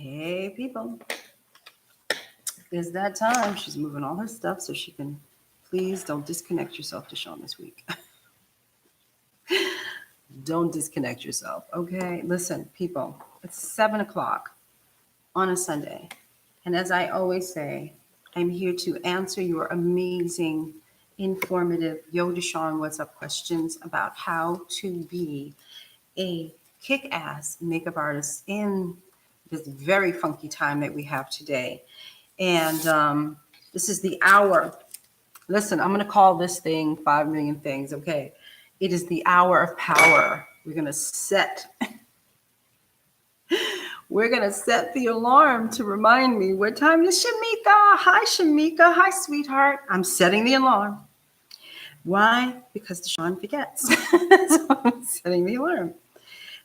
Hey, people. It's that time. She's moving all her stuff so she can. Please don't disconnect yourself, DeShawn, this week. Don't disconnect yourself, okay? Listen, people, it's 7 o'clock on a Sunday. And as I always say, I'm here to answer your amazing, informative, Yo, DeShawn, what's up questions about how to be a kick-ass makeup artist in this very funky time that we have today. And this is the hour. Listen, I'm going to call this thing 5 million things, okay? It is the hour of power. We're going to set the alarm to remind me what time is Shamika. Hi, Shamika. Hi, sweetheart. I'm setting the alarm. Why? Because DeShawn forgets. So I'm setting the alarm.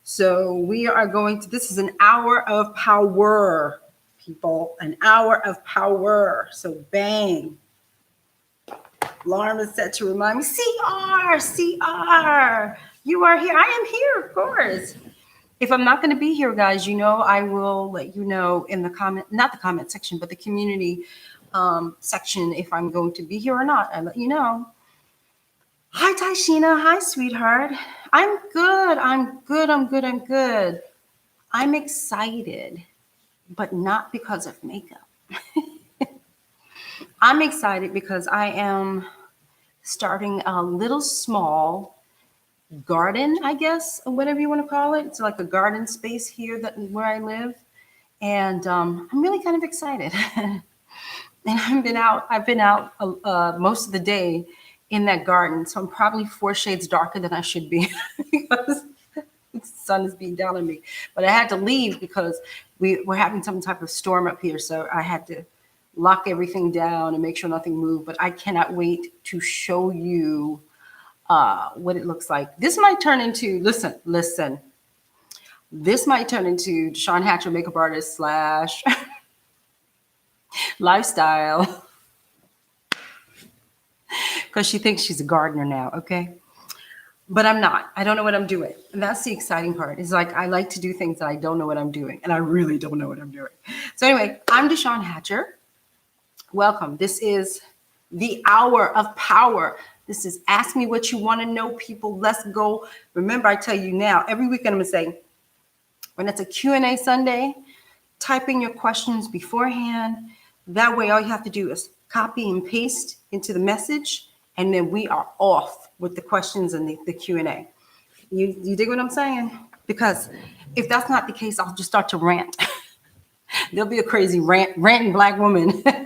So we are going to, this is an hour of power, people, an hour of power. So bang. Alarm is set to remind me, CR, you are here. I am here, of course. If I'm not going to be here, guys, you know, I will let you know in the comment, not the comment section, but the community section, if I'm going to be here or not. I let you know. Hi, Taishina. Hi, sweetheart. I'm good. I'm excited, but not because of makeup. I'm excited because I am starting a little small garden, I guess, or whatever you want to call it. It's like a garden space here where I live. And I'm really kind of excited. And I've been out most of the day in that garden. So I'm probably 4 shades darker than I should be because the sun is beating down on me. But I had to leave because we're having some type of storm up here. So I had to lock everything down and make sure nothing moved. But I cannot wait to show you what it looks like. This might turn into, listen. This might turn into DeShawn Hatcher makeup artist / lifestyle. Because she thinks she's a gardener now, okay? But I'm not. I don't know what I'm doing. And that's the exciting part. It's like I like to do things that I don't know what I'm doing. And I really don't know what I'm doing. So anyway, I'm DeShawn Hatcher. Welcome. This is the hour of power. This is ask me what you want to know, people. Let's go. Remember, I tell you now, every weekend I'm going to say, when it's a Q&A Sunday, type in your questions beforehand. That way, all you have to do is copy and paste into the message, and then we are off with the questions and the Q&A. You dig what I'm saying? Because if that's not the case, I'll just start to rant. There'll be a crazy ranting black woman. I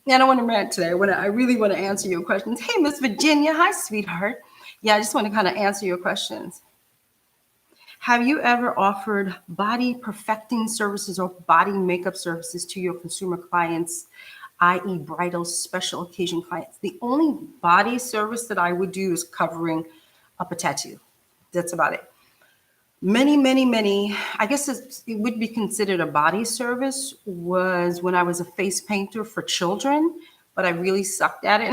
don't want to rant today. I really want to answer your questions. Hey, Miss Virginia. Hi, sweetheart. Yeah, I just want to kind of answer your questions. Have you ever offered body perfecting services or body makeup services to your consumer clients, i.e. bridal special occasion clients? The only body service that I would do is covering up a tattoo. That's about it. Many, I guess it would be considered a body service was when I was a face painter for children, but I really sucked at it.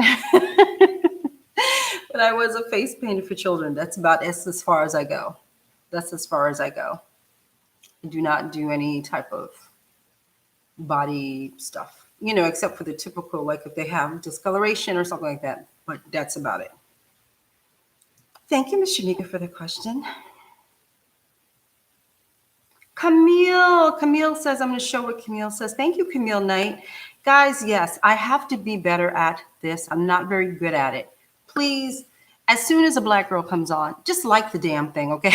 But I was a face painter for children. That's about as far as I go. That's as far as I go. I do not do any type of body stuff, you know, except for the typical, like if they have discoloration or something like that, but that's about it. Thank you, Ms. Shamika, for the question. Camille says, I'm going to show what Camille says. Thank you, Camille Knight. Guys, yes, I have to be better at this. I'm not very good at it. Please, as soon as a black girl comes on, just like the damn thing, okay?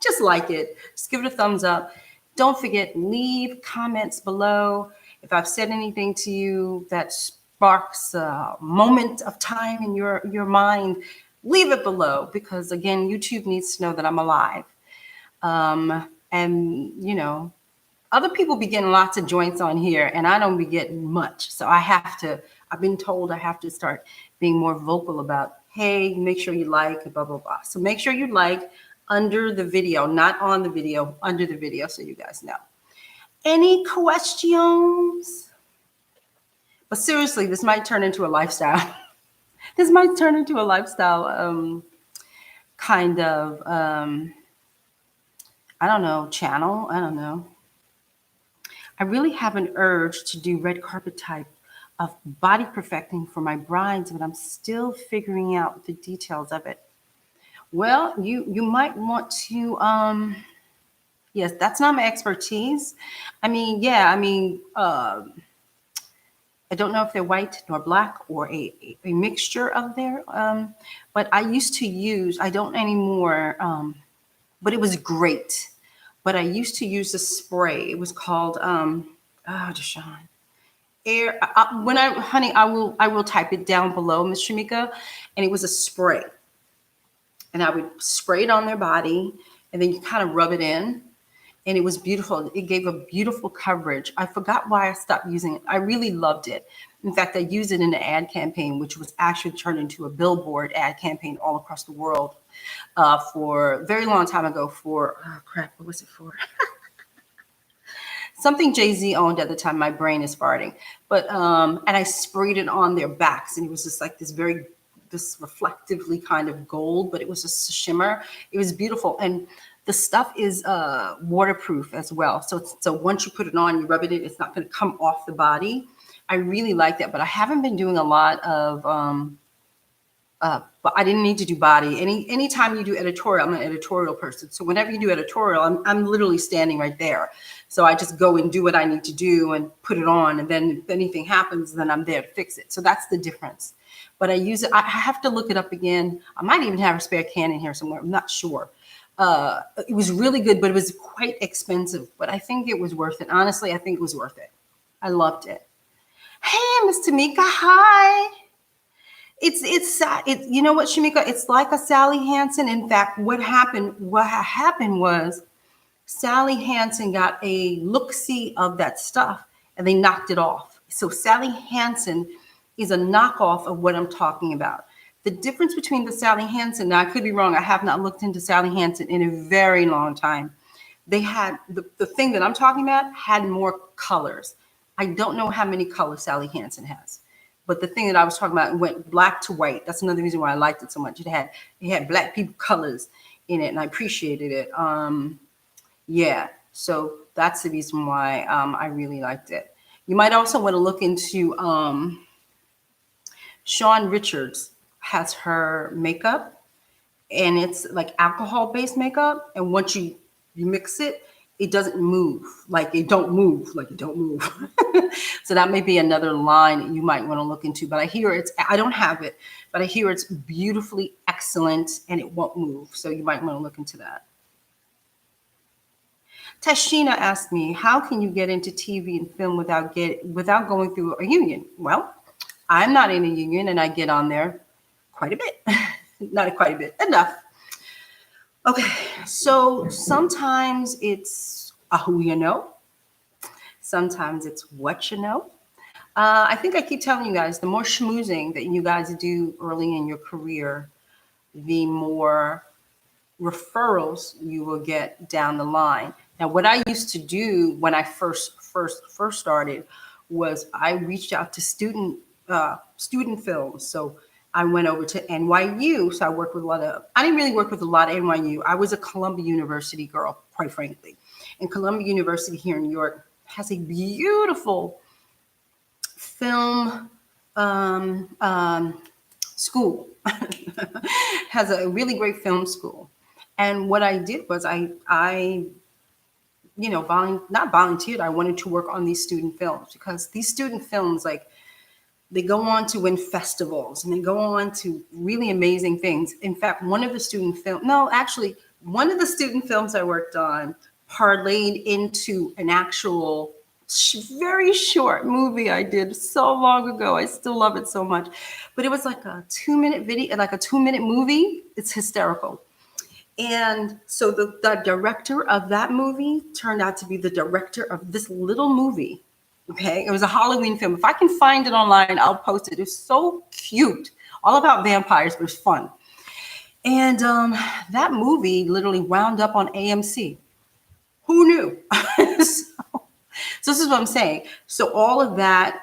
Just like it. Just give it a thumbs up. Don't forget, leave comments below. If I've said anything to you that sparks a moment of time in your mind, leave it below because, again, YouTube needs to know that I'm alive. And, you know, other people be getting lots of joints on here and I don't be getting much. So I've been told I have to start being more vocal about, hey, make sure you like, blah, blah, blah. So make sure you like under the video, not on the video, under the video, so you guys know. Any questions? But seriously, this might turn into a lifestyle. This might turn into a lifestyle kind of I don't know, channel. I don't know. I really have an urge to do red carpet type of body perfecting for my brides, but I'm still figuring out the details of it. Well, you might want to yes, that's not my expertise. I mean, yeah, I mean, I don't know if they're white nor black or a mixture of their, but I used to use, I don't anymore, but it was great. But I used to use a spray. It was called, oh, DeShawn. When I, honey, I will type it down below, Miss Shamika, and it was a spray. And I would spray it on their body, and then you kind of rub it in, and it was beautiful. It gave a beautiful coverage. I forgot why I stopped using it. I really loved it. In fact, I used it in an ad campaign, which was actually turned into a billboard ad campaign all across the world for a very long time ago for, oh crap, what was it for? Something Jay-Z owned at the time. My brain is farting. But, and I sprayed it on their backs, and it was just like this reflectively kind of gold, but it was just a shimmer. It was beautiful. And the stuff is waterproof as well. So once you put it on, you rub it in, it's not going to come off the body. I really like that, but I haven't been doing a lot of, but I didn't need to do body. Anytime you do editorial, I'm an editorial person. So whenever you do editorial, I'm literally standing right there. So I just go and do what I need to do and put it on. And then if anything happens, then I'm there to fix it. So that's the difference. But I use it. I have to look it up again. I might even have a spare can in here somewhere. I'm not sure. It was really good, but it was quite expensive. But I think it was worth it. Honestly, I think it was worth it. I loved it. Hey, Miss Tamika, hi. It's you know what, Shamika? It's like a Sally Hansen. In fact, what happened was Sally Hansen got a look-see of that stuff and they knocked it off. So Sally Hansen is a knockoff of what I'm talking about. The difference between the Sally Hansen, now I could be wrong, I have not looked into Sally Hansen in a very long time. They had, the thing that I'm talking about had more colors. I don't know how many colors Sally Hansen has. But the thing that I was talking about went black to white. That's another reason why I liked it so much. It had black people colors in it, and I appreciated it. Yeah, so that's the reason why I really liked it. You might also want to look into Shawn Richards has her makeup, and it's like alcohol-based makeup. And once you mix it, it doesn't move. Like it don't move. So that may be another line you might want to look into. But I hear I don't have it, but I hear it's beautifully excellent and it won't move. So you might want to look into that. Tashina asked me, how can you get into TV and film without going through a union? Well, I'm not in a union and I get on there quite a bit. Not quite a bit, enough. Okay, so sometimes it's who you know. Sometimes it's what you know. I think I keep telling you guys, the more schmoozing that you guys do early in your career, the more referrals you will get down the line. Now, what I used to do when I first started was I reached out to student films. So I went over to NYU. So I worked with I didn't really work with a lot of NYU. I was a Columbia University girl, quite frankly. And Columbia University here in New York has a beautiful film school, has a really great film school. And what I did was I not volunteered. I wanted to work on these student films because these student films, like, they go on to win festivals and they go on to really amazing things. In fact, one of the student films I worked on parlayed into an actual very short movie I did so long ago. I still love it so much. But it was like a 2-minute video, like a 2-minute movie. It's hysterical. And so the director of that movie turned out to be the director of this little movie. Okay, it was a Halloween film. If I can find it online, I'll post it. It's so cute, all about vampires, but it's fun. And that movie literally wound up on AMC. Who knew? So this is what I'm saying. So all of that,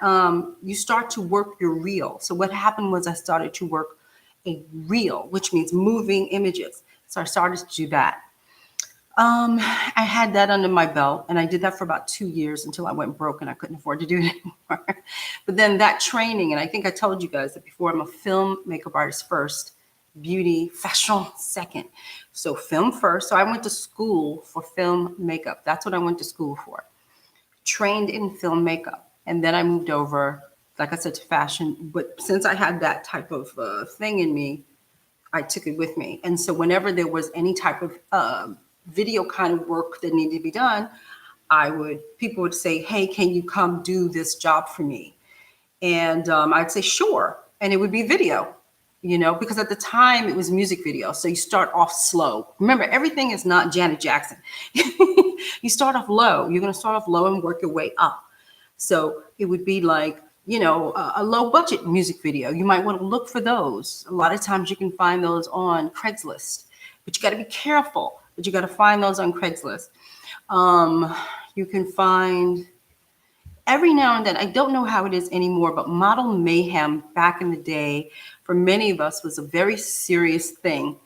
you start to work your reel. So what happened was I started to work a reel, which means moving images. So I started to do that. I had that under my belt, and I did that for about 2 years until I went broke and I couldn't afford to do it anymore. But then that training, and I think I told you guys that before, I'm a film makeup artist first, beauty, fashion second. So film first. So I went to school for film makeup. That's what I went to school for. Trained in film makeup. And then I moved over, like I said, to fashion. But since I had that type of thing in me, I took it with me. And so whenever there was any type of video kind of work that needed to be done, people would say, hey, can you come do this job for me? And I'd say, sure. And it would be video, because at the time it was music video. So you start off slow. Remember, everything is not Janet Jackson. You start off low. You're going to start off low and work your way up. So it would be like, a low budget music video. You might want to look for those. A lot of times you can find those on Craigslist, but you got to be careful. But you got to find those on Craigslist. You can find every now and then, I don't know how it is anymore, but Model Mayhem back in the day, for many of us, was a very serious thing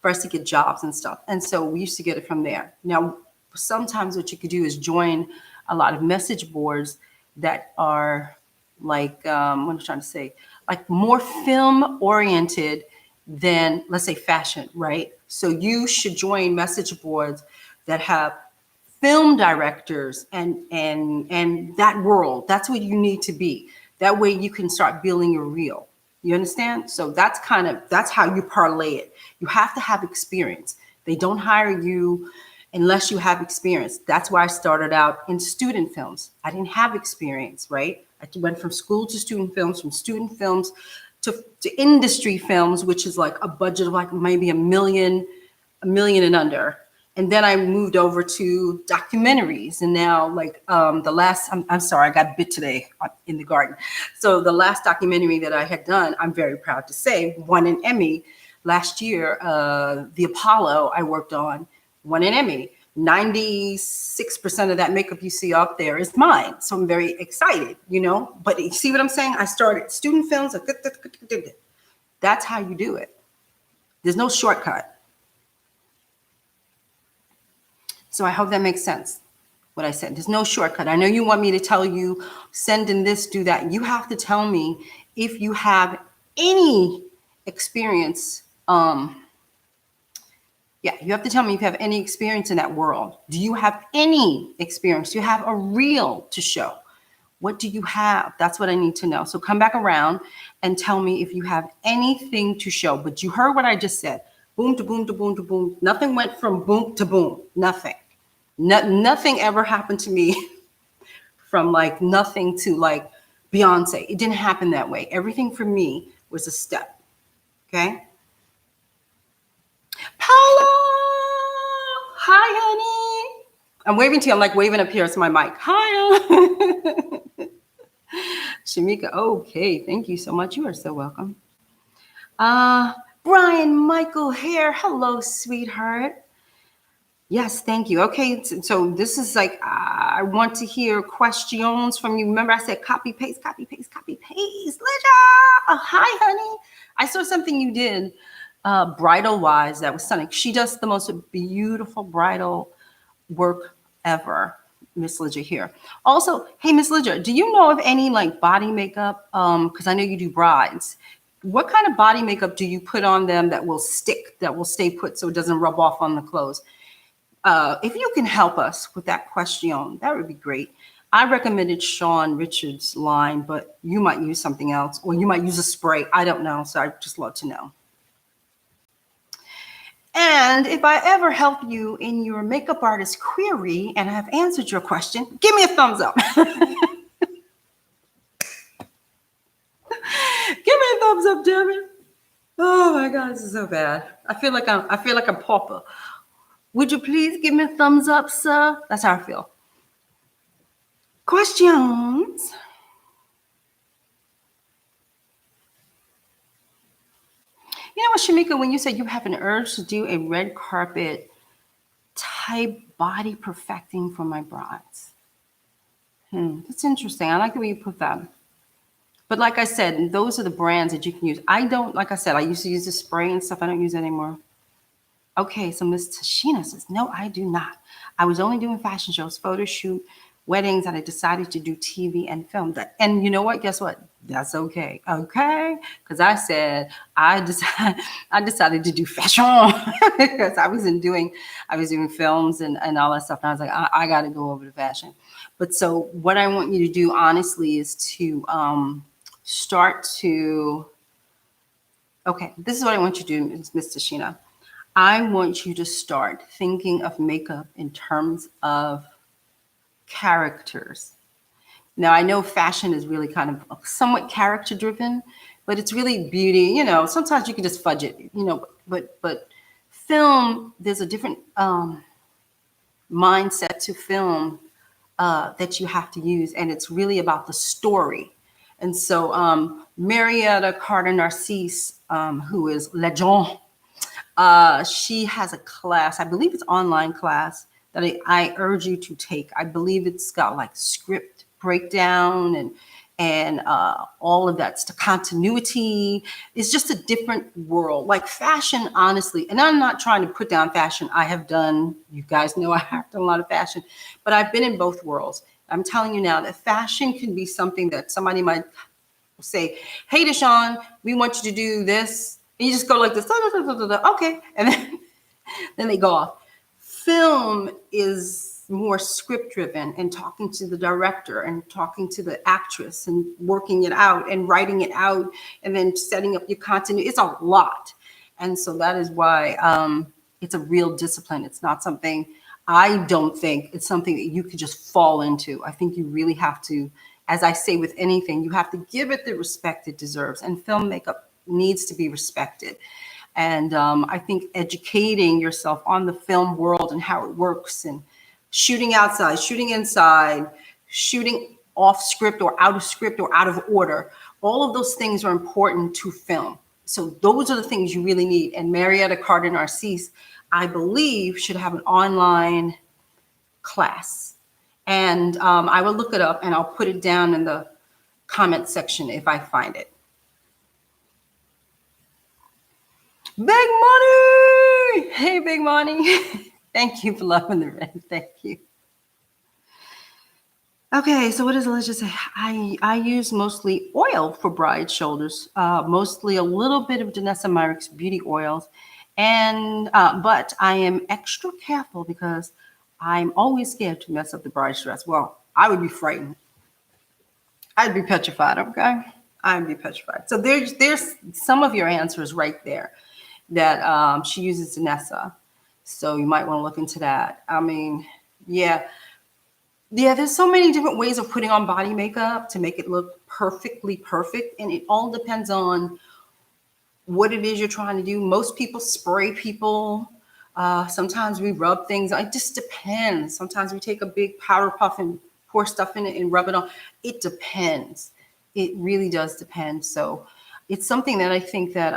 for us to get jobs and stuff. And so we used to get it from there. Now, sometimes what you could do is join a lot of message boards that are like, what am I trying to say? Like more film oriented than, let's say, fashion, right? So you should join message boards that have film directors and that world. That's what you need to be. That way you can start building your reel. You understand? So that's how you parlay it. You have to have experience. They don't hire you unless you have experience. That's why I started out in student films. I didn't have experience, right? I went from school to student films, from student films to industry films, which is like a budget of like maybe a million and under. And then I moved over to documentaries. And now like I'm sorry, I got bit today in the garden. So the last documentary that I had done, I'm very proud to say, won an Emmy last year. The Apollo I worked on won an Emmy. 96% of that makeup you see up there is mine. So I'm very excited, But you see what I'm saying? I started student films. That's how you do it. There's no shortcut. So I hope that makes sense, what I said. There's no shortcut. I know you want me to tell you, send in this, do that. You have to tell me if you have any experience. You have to tell me if you have any experience in that world. Do you have any experience? Do you have a reel to show? What do you have? That's what I need to know. So come back around and tell me if you have anything to show. But you heard what I just said. Boom to boom to boom to boom. Nothing went from boom to boom. Nothing. Nothing ever happened to me from like nothing to like Beyonce. It didn't happen that way. Everything for me was a step. Okay? Paula! Hi, honey. I'm waving to you. I'm like waving up here. It's my mic. Hi. Shamika. Okay. Thank you so much. You are so welcome. Brian Michael here. Hello, sweetheart. Yes, thank you. Okay, so this is like, I want to hear questions from you. Remember I said copy, paste, copy, paste, copy, paste. Hi, honey. I saw something you did bridal-wise that was stunning. She does the most beautiful bridal work ever, Miss Lidja here. Also, hey, Miss Lidja, do you know of any like body makeup? Because I know you do brides. What kind of body makeup do you put on them that will stick, that will stay put so it doesn't rub off on the clothes? If you can help us with that question, that would be great. I recommended Shawn Richards' line, but you might use something else, or you might use a spray. I don't know, so I'd just love to know. And if I ever help you in your makeup artist query and I have answered your question, give me a thumbs up. Give me a thumbs up, damn it. Oh my God, this is so bad. I feel like I'm pauper. Would you please give me a thumbs up, sir? That's how I feel. Questions? You know what, Shamika, when you said you have an urge to do a red carpet type body perfecting for my brides. That's interesting. I like the way you put that. But like I said, those are the brands that you can use. I don't, like I said, I used to use the spray and stuff. I don't use it anymore. Okay, so Miss Tashina says, no, I do not. I was only doing fashion shows, photo shoot, weddings, and I decided to do TV and film. That, and you know what? Guess what? That's okay. Okay, because I said I decided to do fashion because I was doing films and all that stuff. And I was like, I got to go over to fashion. But so what I want you to do, honestly, is to start to. Okay, this is what I want you to do, Miss Tashina. I want you to start thinking of makeup in terms of characters. Now, I know fashion is really kind of somewhat character driven, but it's really beauty. Sometimes you can just fudge it, but film, there's a different mindset to film that you have to use, and it's really about the story. And so Marietta Carter Narcisse, who is legend, she has a class, I believe it's online class, that I urge you to take. I believe it's got like script breakdown and all of that stuff, continuity. It's just a different world. Like fashion, honestly, and I'm not trying to put down fashion. I have done, you guys know I have done a lot of fashion, but I've been in both worlds. I'm telling you now that fashion can be something that somebody might say, hey, DeShawn, we want you to do this. And you just go like this, okay. And then they go off. Film is more script driven and talking to the director and talking to the actress and working it out and writing it out and then setting up your continuity. It's a lot. And so that is why it's a real discipline. It's not something, I don't think it's something that you could just fall into. I think you really have to, as I say with anything, you have to give it the respect it deserves. And film makeup needs to be respected. And I think educating yourself on the film world and how it works, and shooting outside, shooting inside, shooting off script or out of order, all of those things are important to film. So those are the things you really need. And Marietta Carter Narcisse, I believe, should have an online class. And I will look it up and I'll put it down in the comment section if I find it. Big Money! Hey, Big Money. Thank you for loving the red. Thank you. Okay, so what does Alicia say? I use mostly oil for bride shoulders, mostly a little bit of Danessa Myricks beauty oils, and but I am extra careful because I'm always scared to mess up the bride's dress. Well, I would be frightened. I'd be petrified, okay? I'd be petrified. So there's some of your answers right there that she uses Danessa. So you might want to look into that. I mean, yeah, there's so many different ways of putting on body makeup to make it look perfectly perfect. And it all depends on what it is you're trying to do. Most people spray people. Sometimes we rub things. It just depends. Sometimes we take a big powder puff and pour stuff in it and rub it on. It depends. It really does depend. So it's something that I think that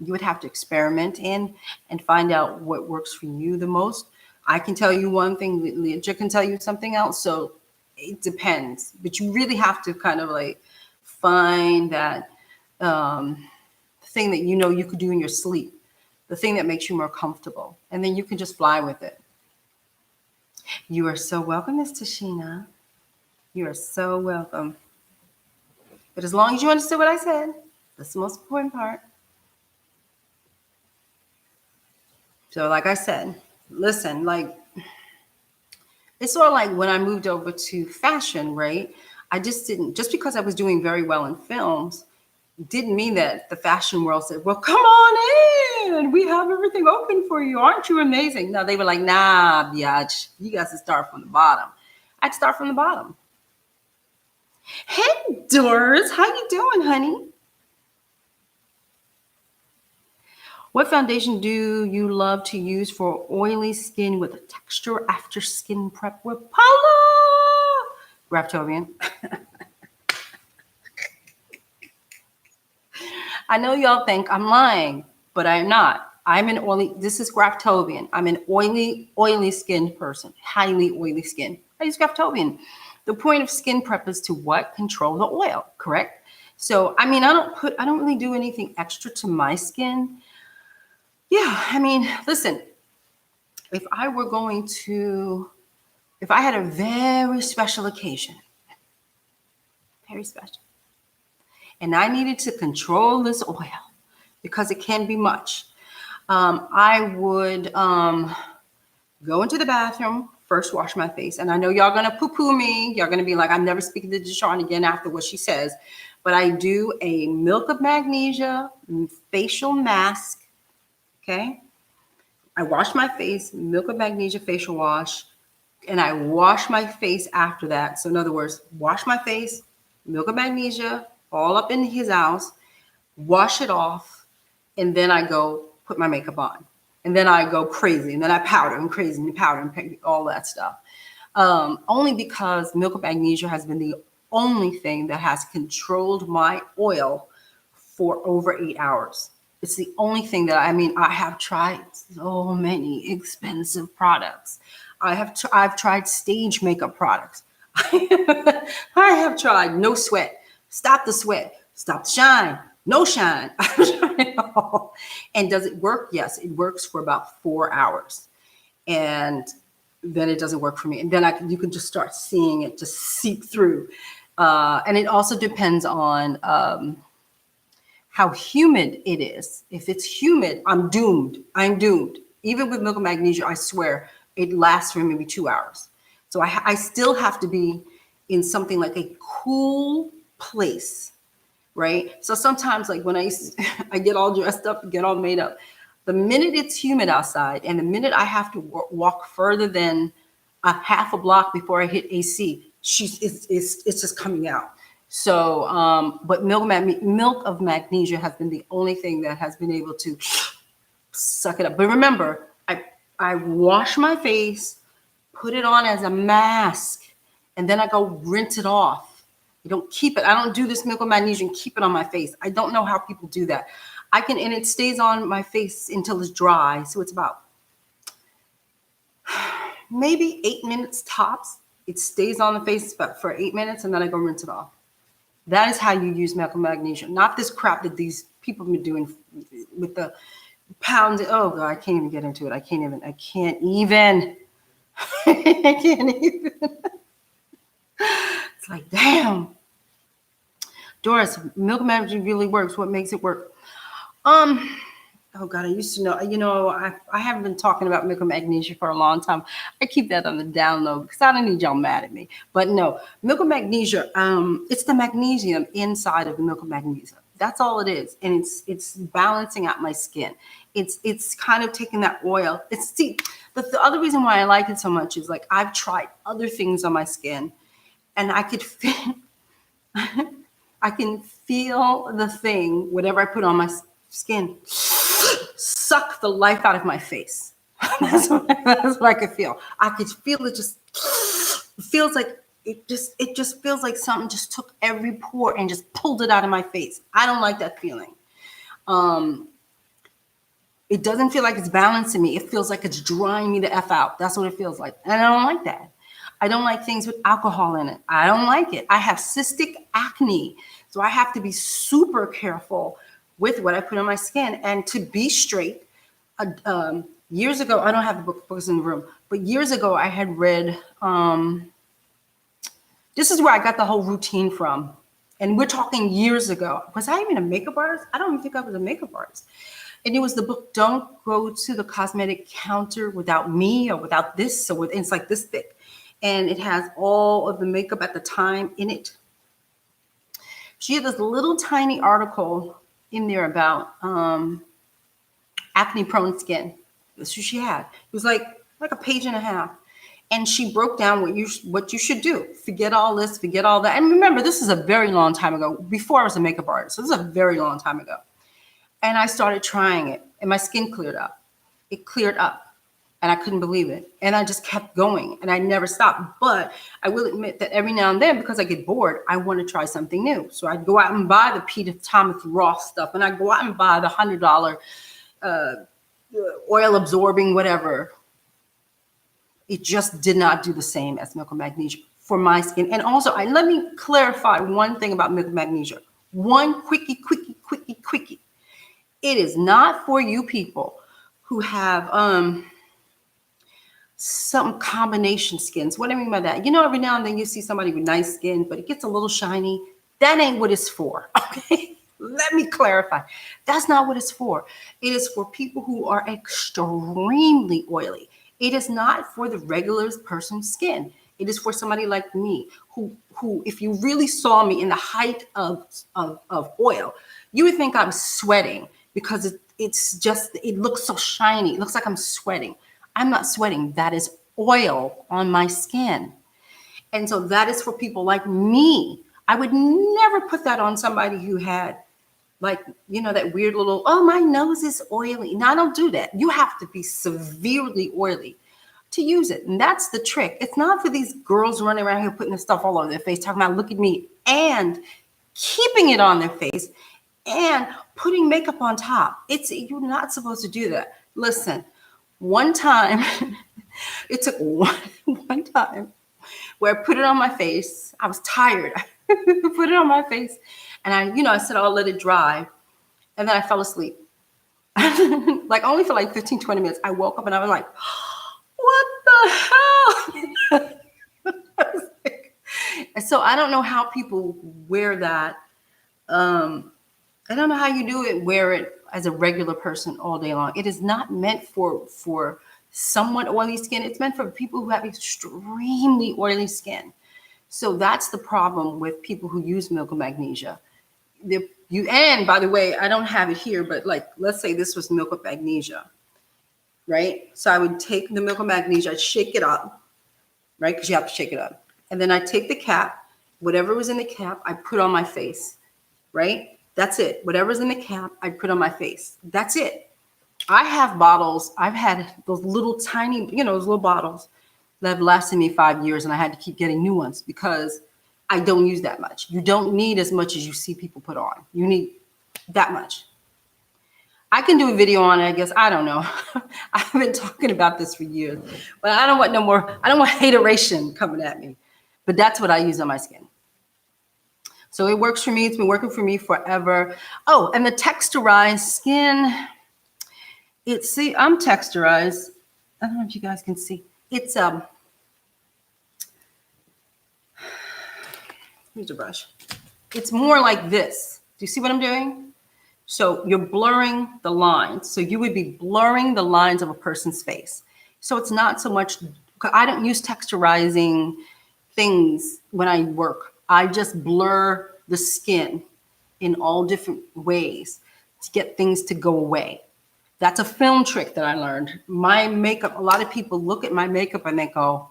you would have to experiment in and find out what works for you the most. I can tell you one thing, Leah can tell you something else. So it depends, but you really have to kind of like find that thing that you know you could do in your sleep, the thing that makes you more comfortable, and then you can just fly with it. You are so welcome, Miss Tashina. You are so welcome. But as long as you understood what I said, that's the most important part. So like I said, listen, like it's sort of like when I moved over to fashion, right? I just because I was doing very well in films, didn't mean that the fashion world said, well, come on in. We have everything open for you. Aren't you amazing? No, they were like, nah, biatch, you guys to start from the bottom. I'd start from the bottom. Hey, Doris, how you doing, honey? What foundation do you love to use for oily skin with a texture after skin prep with Paula? Graftobian. I know y'all think I'm lying, but I'm not. This is Graftobian. I'm an oily skinned person, highly oily skin. I use Graftobian. The point of skin prep is to what? Control the oil, correct? So, I mean, I don't really do anything extra to my skin. Yeah, I mean, listen, if I had a very special occasion, very special, and I needed to control this oil because it can be much, I would go into the bathroom, first wash my face. And I know y'all gonna poo-poo me. Y'all gonna be like, I'm never speaking to DeShawn again after what she says. But I do a Milk of Magnesia facial mask, okay? I wash my face, Milk of Magnesia facial wash, and I wash my face after that. So in other words, wash my face, Milk of Magnesia, all up in his house, wash it off, and then I go put my makeup on. And then I go crazy, and then I powder and crazy and powder and all that stuff. Only because Milk of Magnesia has been the only thing that has controlled my oil for over 8 hours. It's the only thing that, I mean, I have tried so many expensive products. I've tried stage makeup products. I have tried no sweat, stop the shine, no shine. I've tried it all. And does it work? Yes, it works for about 4 hours. And then it doesn't work for me. And then you can just start seeing it just seep through. And it also depends on how humid it is. If it's humid, I'm doomed. I'm doomed. Even with Milk of Magnesia, I swear, it lasts for maybe 2 hours. So I still have to be in something like a cool place, right? So sometimes, like when I get all dressed up, get all made up, the minute it's humid outside and the minute I have to walk further than a half a block before I hit AC, it's just coming out. So, but Milk of Magnesia has been the only thing that has been able to suck it up. But remember, I wash my face, put it on as a mask, and then I go rinse it off. You don't keep it. I don't do this Milk of Magnesia and keep it on my face. I don't know how people do that. And it stays on my face until it's dry. So it's about maybe 8 minutes tops. It stays on the face for 8 minutes, and then I go rinse it off. That is how you use Milk of Magnesia, not this crap that these people have been doing with the pounds. Oh God, I can't even get into it. I can't even. I can't even. It's like, damn. Doris, Milk of Magnesia really works. What makes it work? Oh God, I used to know, I haven't been talking about Milk of Magnesia for a long time. I keep that on the down low because I don't need y'all mad at me. But no, Milk of Magnesia, it's the magnesium inside of the Milk of Magnesia. That's all it is. And it's balancing out my skin. It's kind of taking that oil. The other reason why I like it so much is like I've tried other things on my skin and I could feel I can feel the thing, whatever I put on my skin, suck the life out of my face. That's what I could feel. I could feel it just feels like it just feels like something just took every pore and just pulled it out of my face. I don't like that feeling. It doesn't feel like it's balancing me. It feels like it's drying me the F out. That's what it feels like. And I don't like that. I don't like things with alcohol in it. I don't like it. I have cystic acne. So I have to be super careful with what I put on my skin. And to be straight, years ago, I don't have the books in the room, but years ago I had read, this is where I got the whole routine from. And we're talking years ago. Was I even a makeup artist? I don't even think I was a makeup artist. And it was the book, Don't Go to the Cosmetic Counter Without Me or Without This. So it's like this thick. And it has all of the makeup at the time in it. She had this little tiny article in there about acne-prone skin. That's what she had. It was like a page and a half. And she broke down what you should do. Forget all this, forget all that. And remember, this is a very long time ago, before I was a makeup artist. So this is a very long time ago. And I started trying it, and my skin cleared up. It cleared up. And I couldn't believe it. And I just kept going and I never stopped. But I will admit that every now and then, because I get bored, I want to try something new. So I'd go out and buy the Peter Thomas Roth stuff. And I'd go out and buy the $100 oil absorbing, whatever. It just did not do the same as Milk of Magnesia for my skin. And also, let me clarify one thing about Milk of Magnesia. One quickie. It is not for you people who have some combination skins. What do I mean by that? You know, every now and then you see somebody with nice skin, but it gets a little shiny. That ain't what it's for. Okay. Let me clarify. That's not what it's for. It is for people who are extremely oily. It is not for the regular person's skin. It is for somebody like me who if you really saw me in the height of oil, you would think I'm sweating because it's just, it looks so shiny. It looks like I'm sweating. I'm not sweating. That is oil on my skin. And so that is for people like me. I would never put that on somebody who had, like, you know, that weird little, oh, my nose is oily. No, I don't do that. You have to be severely oily to use it. And that's the trick. It's not for these girls running around here putting this stuff all over their face, talking about, look at me, and keeping it on their face and putting makeup on top. You're not supposed to do that. Listen, one time, it took one time where I put it on my face. I was tired. I put it on my face. And I said, I'll let it dry. And then I fell asleep. Like only for like 15, 20 minutes. I woke up and I was like, what the hell? So I don't know how people wear that. I don't know how you do it, wear it as a regular person all day long. It is not meant for somewhat oily skin. It's meant for people who have extremely oily skin. So that's the problem with people who use milk of magnesia. And by the way, I don't have it here, but like, let's say this was milk of magnesia, right? So I would take the milk of magnesia, I'd shake it up, right? Because you have to shake it up. And then I take the cap, whatever was in the cap, I put on my face, right? That's it. Whatever's in the cap, I put on my face. That's it. I have bottles. I've had those little tiny, those little bottles that have lasted me 5 years, and I had to keep getting new ones because I don't use that much. You don't need as much as you see people put on. You need that much. I can do a video on it, I guess. I don't know. I've been talking about this for years, but I don't want no more. I don't want hateration coming at me. But that's what I use on my skin. So it works for me. It's been working for me forever. Oh, and the texturized skin. See, I'm texturized. I don't know if you guys can see. It's here's a brush. It's more like this. Do you see what I'm doing? So you're blurring the lines. So you would be blurring the lines of a person's face. So it's not so much, I don't use texturizing things when I work. I just blur the skin in all different ways to get things to go away. That's a film trick that I learned. My makeup, a lot of people look at my makeup and they go,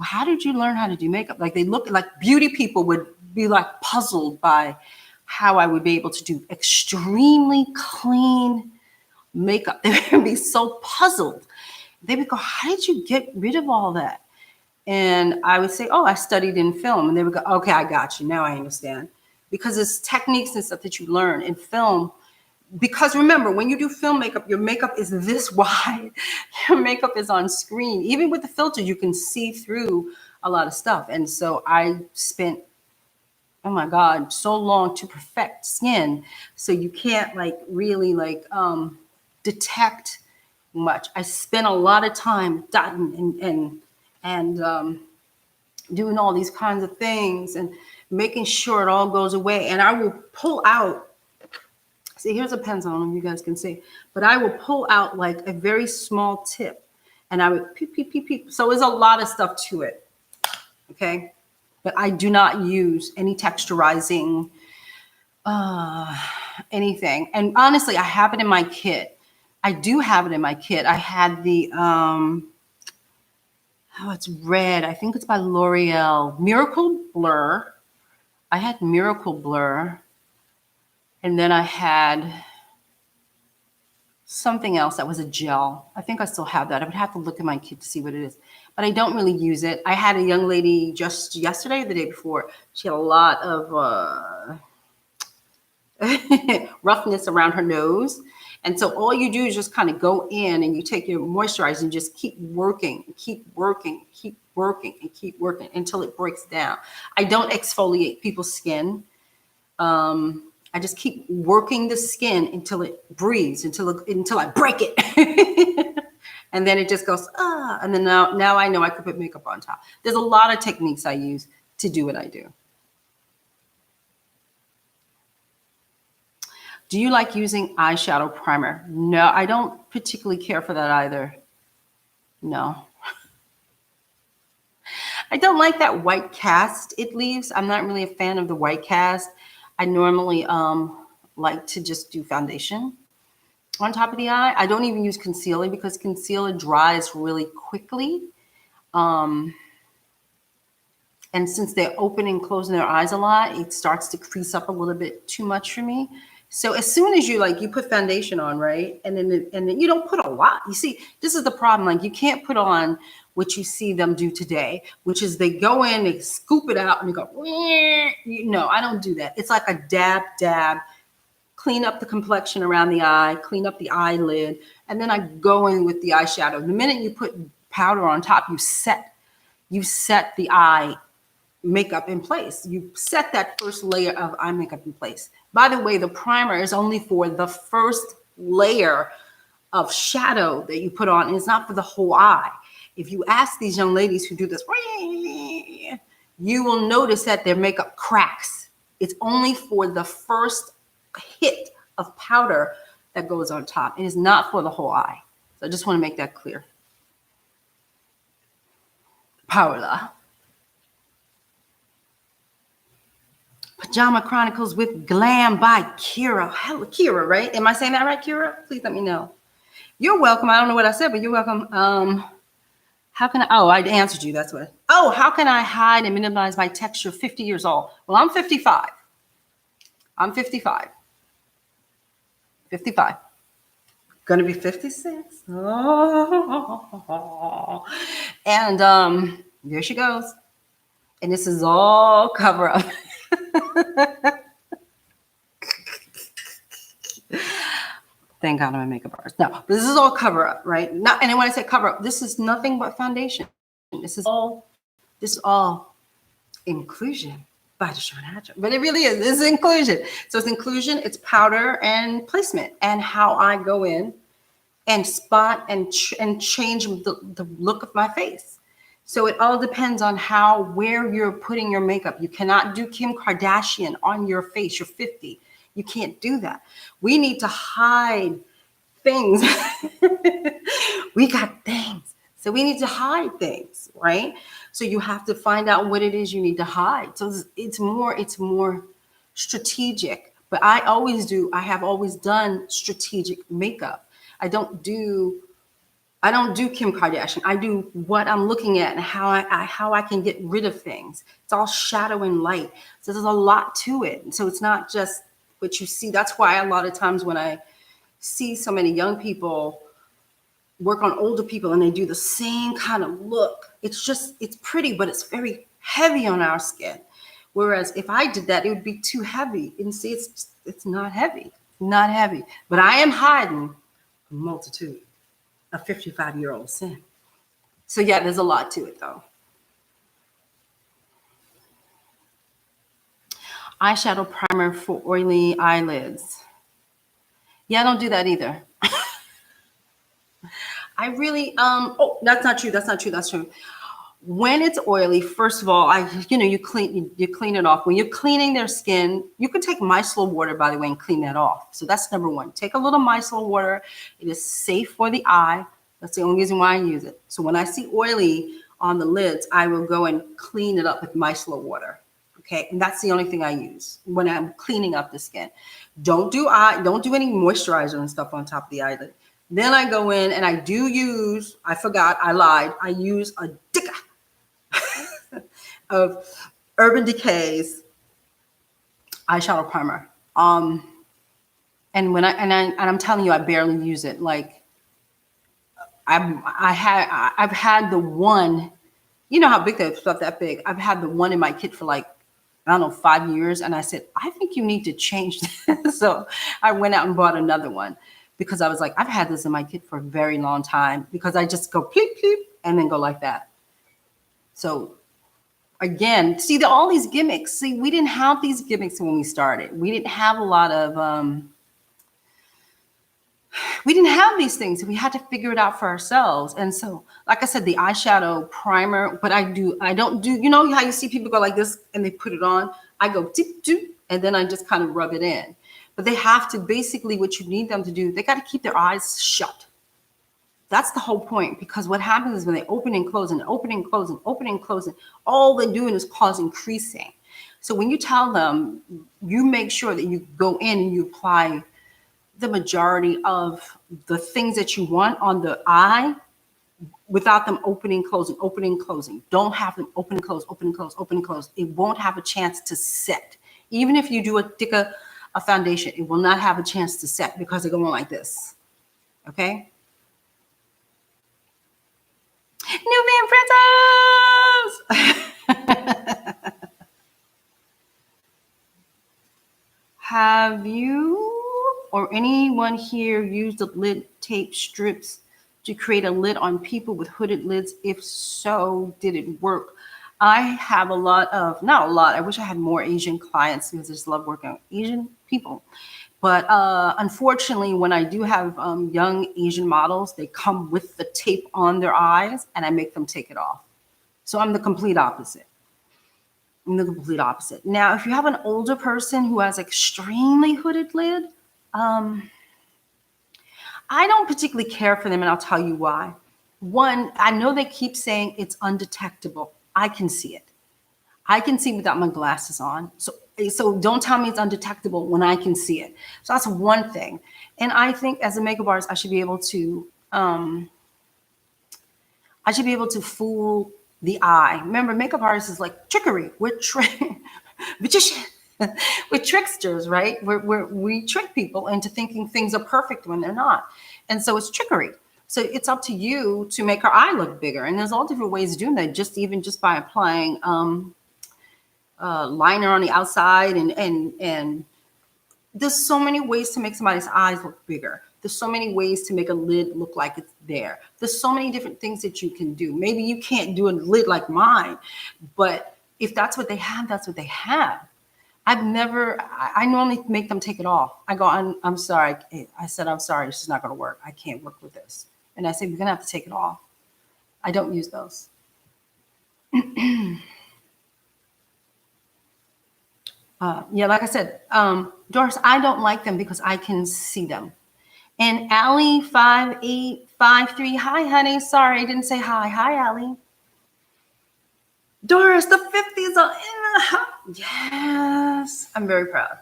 how did you learn how to do makeup? Like they look like beauty people would be like puzzled by how I would be able to do extremely clean makeup. They would be so puzzled. They would go, how did you get rid of all that? And I would say, oh, I studied in film. And they would go, okay, I got you. Now I understand. Because it's techniques and stuff that you learn in film. Because remember, when you do film makeup, your makeup is this wide. Your makeup is on screen. Even with the filter, you can see through a lot of stuff. And so I spent, oh my God, so long to perfect skin. So you can't like really like detect much. I spent a lot of time dotting and doing all these kinds of things and making sure it all goes away. And I will pull out. See, here's a pencil, I don't know if you guys can see, but I will pull out like a very small tip and I would peep, peep, peep, peep. So there's a lot of stuff to it, okay? But I do not use any texturizing, anything. And honestly, I have it in my kit. I do have it in my kit. I had the, oh, it's red. I think it's by L'Oreal. Miracle Blur. I had Miracle Blur. And then I had something else that was a gel. I think I still have that. I would have to look at my kit to see what it is. But I don't really use it. I had a young lady just yesterday, the day before. She had a lot of roughness around her nose. And so all you do is just kind of go in and you take your moisturizer and just keep working, keep working, keep working, and keep working until it breaks down. I don't exfoliate people's skin. I just keep working the skin until it breathes, until I break it. And then it just goes, ah, and then now I know I could put makeup on top. There's a lot of techniques I use to do what I do. Do you like using eyeshadow primer? No, I don't particularly care for that either. No. I don't like that white cast it leaves. I'm not really a fan of the white cast. I normally like to just do foundation on top of the eye. I don't even use concealer because concealer dries really quickly. And since they're opening and closing their eyes a lot, it starts to crease up a little bit too much for me. So as soon as you put foundation on, right? And then you don't put a lot. You see, this is the problem. Like, you can't put on what you see them do today, which is they go in, they scoop it out, and they go, no, I don't do that. It's like a dab, clean up the complexion around the eye, clean up the eyelid, and then I go in with the eyeshadow. The minute you put powder on top, you set the eye makeup in place. You set that first layer of eye makeup in place. By the way, the primer is only for the first layer of shadow that you put on, and it's not for the whole eye. If you ask these young ladies who do this, you will notice that their makeup cracks. It's only for the first hit of powder that goes on top. It is not for the whole eye. So I just want to make that clear. Paola. Pajama Chronicles with Glam by Kira. Hello, Kira, right? Am I saying that right, Kira? Please let me know. You're welcome. I don't know what I said, but you're welcome. I answered you. That's what. Oh, how can I hide and minimize my texture 50 years old? Well, I'm 55. I'm 55. 55. Gonna be 56. Oh. And there she goes. And this is all cover up. Thank God I'm a makeup artist. No, but this is all cover up, right? And when I say cover up, this is nothing but foundation. This is all inclusion by DeShawn. But it really is. This is inclusion. So it's inclusion, it's powder and placement, and how I go in and spot and change the look of my face. So it all depends on where you're putting your makeup. You cannot do Kim Kardashian on your face. You're 50. You can't do that. We need to hide things. We got things. So we need to hide things, right? So you have to find out what it is you need to hide. So it's more strategic. But I have always done strategic makeup. I don't do Kim Kardashian. I do what I'm looking at and how I can get rid of things. It's all shadow and light. So there's a lot to it. So it's not just what you see. That's why a lot of times when I see so many young people work on older people and they do the same kind of look, it's pretty, but it's very heavy on our skin. Whereas if I did that, it would be too heavy. And see, it's not heavy, not heavy. But I am hiding a multitude of 55-year-old sin. So yeah, there's a lot to it though. Eyeshadow primer for oily eyelids. Yeah, I don't do that either. I really, that's not true. That's true. When it's oily, first of all, you clean it off. When you're cleaning their skin, you can take micellar water, by the way, and clean that off. So that's number one. Take a little micellar water. It is safe for the eye. That's the only reason why I use it. So when I see oily on the lids, I will go and clean it up with micellar water. Okay, and that's the only thing I use when I'm cleaning up the skin. Don't do any moisturizer and stuff on top of the eyelid. Then I go in and I use a dicker of Urban Decay's eyeshadow primer. And I'm telling you, I barely use it. Like I've had the one, you know how big that stuff that big. I've had the one in my kit for like, I don't know, 5 years. And I said, I think you need to change this. So I went out and bought another one because I was like, I've had this in my kit for a very long time because I just go pleep, pleep, and then go like that. So Again, see all these gimmicks. See, we didn't have these gimmicks when we started. We didn't have a lot of, we didn't have these things. We had to figure it out for ourselves. And so, like I said, the eyeshadow primer, but I don't do, you know how you see people go like this and they put it on? I go dip, dip, and then I just kind of rub it in. But they have to, basically what you need them to do, they got to keep their eyes shut. That's the whole point, because what happens is when they open and close and open and close and open and close, all they're doing is causing creasing. So when you tell them, you make sure that you go in and you apply the majority of the things that you want on the eye without them opening, closing, opening, closing. Don't have them open, close, open, close, open, close. It won't have a chance to set. Even if you do a foundation, it will not have a chance to set because they're going like this. Okay? Nubian Princess! Have you or anyone here used the lid tape strips to create a lid on people with hooded lids? If so, did it work? I have a lot of, not a lot, I wish I had more Asian clients because I just love working with Asian people. But unfortunately, when I do have young Asian models, they come with the tape on their eyes and I make them take it off. So I'm the complete opposite. I'm the complete opposite. Now, if you have an older person who has extremely hooded lid, I don't particularly care for them, and I'll tell you why. One, I know they keep saying it's undetectable. I can see it. I can see without my glasses on. So don't tell me it's undetectable when I can see it. So that's one thing. And I think as a makeup artist, I should be able to fool the eye. Remember, makeup artists is like trickery. We're magicians. We're tricksters, right? We trick people into thinking things are perfect when they're not. And so it's trickery. So it's up to you to make her eye look bigger. And there's all different ways of doing that, just by applying liner on the outside. And there's so many ways to make somebody's eyes look bigger. There's so many ways to make a lid look like it's there. There's so many different things that you can do. Maybe you can't do a lid like mine, but if that's what they have, that's what they have. I normally make them take it off. I go, I'm sorry. I said, I'm sorry. This is not going to work. I can't work with this. And I say, we're going to have to take it off. I don't use those. Yeah, like I said, Doris, I don't like them because I can see them. And Allie 5853, hi, honey. Sorry, I didn't say hi. Hi, Allie. Doris, the 50s are in the house. Yes, I'm very proud.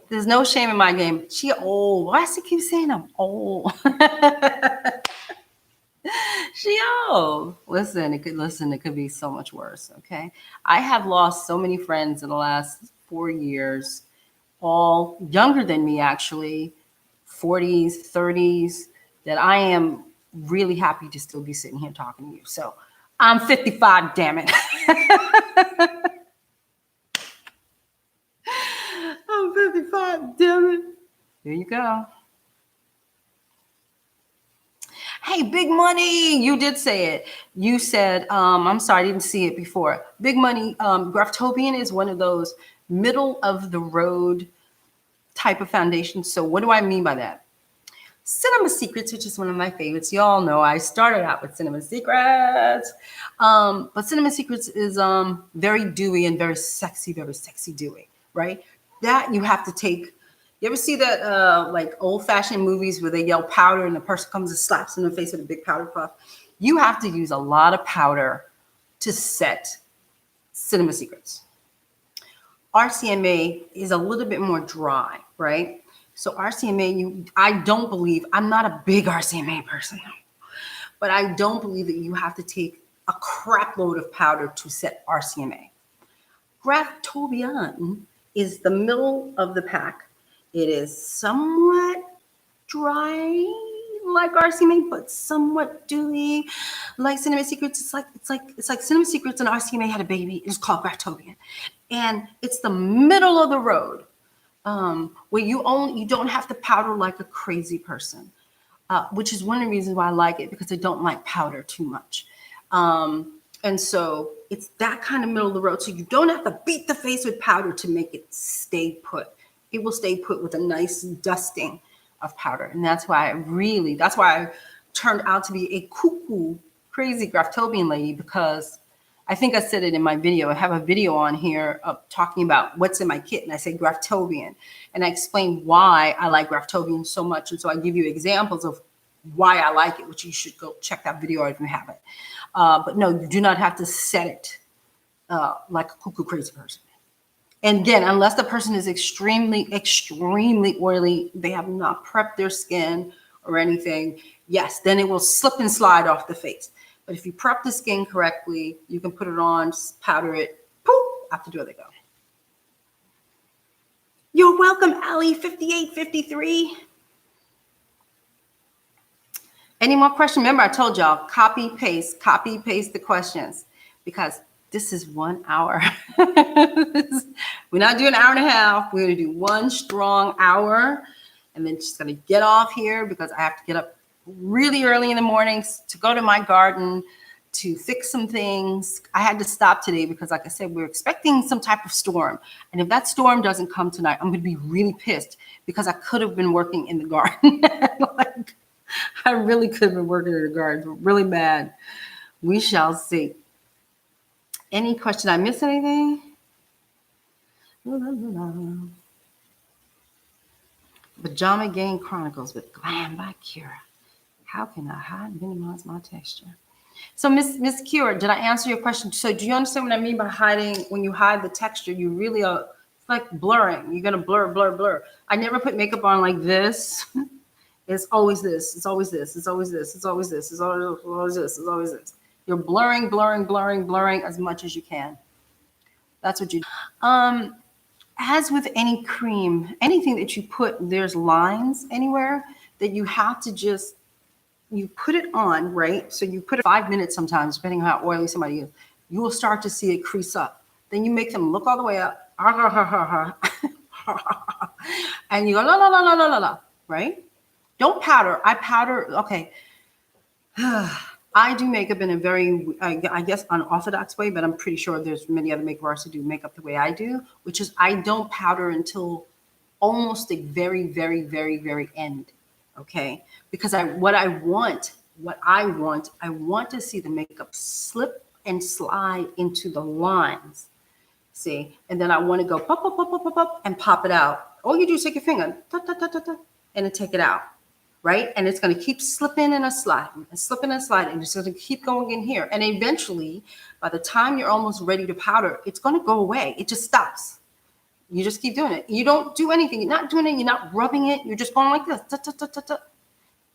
There's no shame in my game. She old. Why does she keep saying I'm old? She old. Listen, it could be so much worse. Okay. I have lost so many friends in the last 4 years, all younger than me, actually, 40s, 30s, that I am really happy to still be sitting here talking to you. So I'm 55, damn it. I'm 55, damn it. There you go. Hey, Big Money, you did say it. You said, I'm sorry, I didn't see it before. Big Money, Graftobian is one of those middle of the road type of foundations. So what do I mean by that? Cinema Secrets, which is one of my favorites. You all know I started out with Cinema Secrets. But Cinema Secrets is very dewy and very sexy dewy, right? That you have to take. You ever see that like old-fashioned movies where they yell powder and the person comes and slaps in the face with a big powder puff? You have to use a lot of powder to set Cinema Secrets. RCMA is a little bit more dry, right? So RCMA, I'm not a big RCMA person, but I don't believe that you have to take a crap load of powder to set RCMA. Graftobian is the middle of the pack. It is somewhat dry like RCMA, but somewhat dewy like Cinema Secrets. It's like Cinema Secrets and RCMA had a baby. It's called Graftobian, and it's the middle of the road. Where you don't have to powder like a crazy person, which is one of the reasons why I like it, because I don't like powder too much. And so It's that kind of middle of the road. So you don't have to beat the face with powder to make it stay put. It will stay put with a nice dusting of powder. And that's why I turned out to be a cuckoo, crazy Graftobian lady, because I think I said it in my video. I have a video on here of talking about what's in my kit, and I say Graftobian. And I explain why I like Graftobian so much. And so I give you examples of why I like it, which you should go check that video out if you haven't. But no, you do not have to set it like a cuckoo crazy person. And again, unless the person is extremely, extremely oily, they have not prepped their skin or anything, yes, then it will slip and slide off the face. But if you prep the skin correctly, you can put it on, powder it, poof, out the door they go. You're welcome, Ali, 5853. Any more questions? Remember, I told y'all, copy, paste the questions, because this is 1 hour. We're not doing an hour and a half. We're going to do one strong hour, and then just going to get off here because I have to get up really early in the mornings to go to my garden to fix some things. I had to stop today because, like I said, we're expecting some type of storm. And if that storm doesn't come tonight, I'm going to be really pissed because I could have been working in the garden. Like, I really could have been working in the garden. Really mad. We shall see. Any question? I miss anything? Pajama Gang Chronicles with Glam by Kira. How can I hide and minimize my texture? So Miss Kira, did I answer your question? So do you understand what I mean by hiding? When you hide the texture, you really are, it's like blurring. You're going to blur. I never put makeup on like this. It's always this. It's always this. It's always this. It's always this. It's always this. It's always this. You're blurring as much as you can. That's what you do. As with any cream, anything that you put, there's lines anywhere that you have to just, you put it on, right? So you put it 5 minutes sometimes, depending on how oily somebody is. You will start to see it crease up. Then you make them look all the way up. And you go, la, right? Don't powder. I powder, okay. I do makeup in a very, I guess, unorthodox way, but I'm pretty sure there's many other makeup artists who do makeup the way I do, which is I don't powder until almost the very, very, very, very end, okay? Because I want to see the makeup slip and slide into the lines, see? And then I want to go pop, and pop it out. All you do is take your finger, and then take it out. Right? And it's going to keep slipping and sliding, and it's going to keep going in here. And eventually, by the time you're almost ready to powder, it's going to go away. It just stops. You just keep doing it. You don't do anything. You're not doing it. You're not rubbing it. You're just going like this.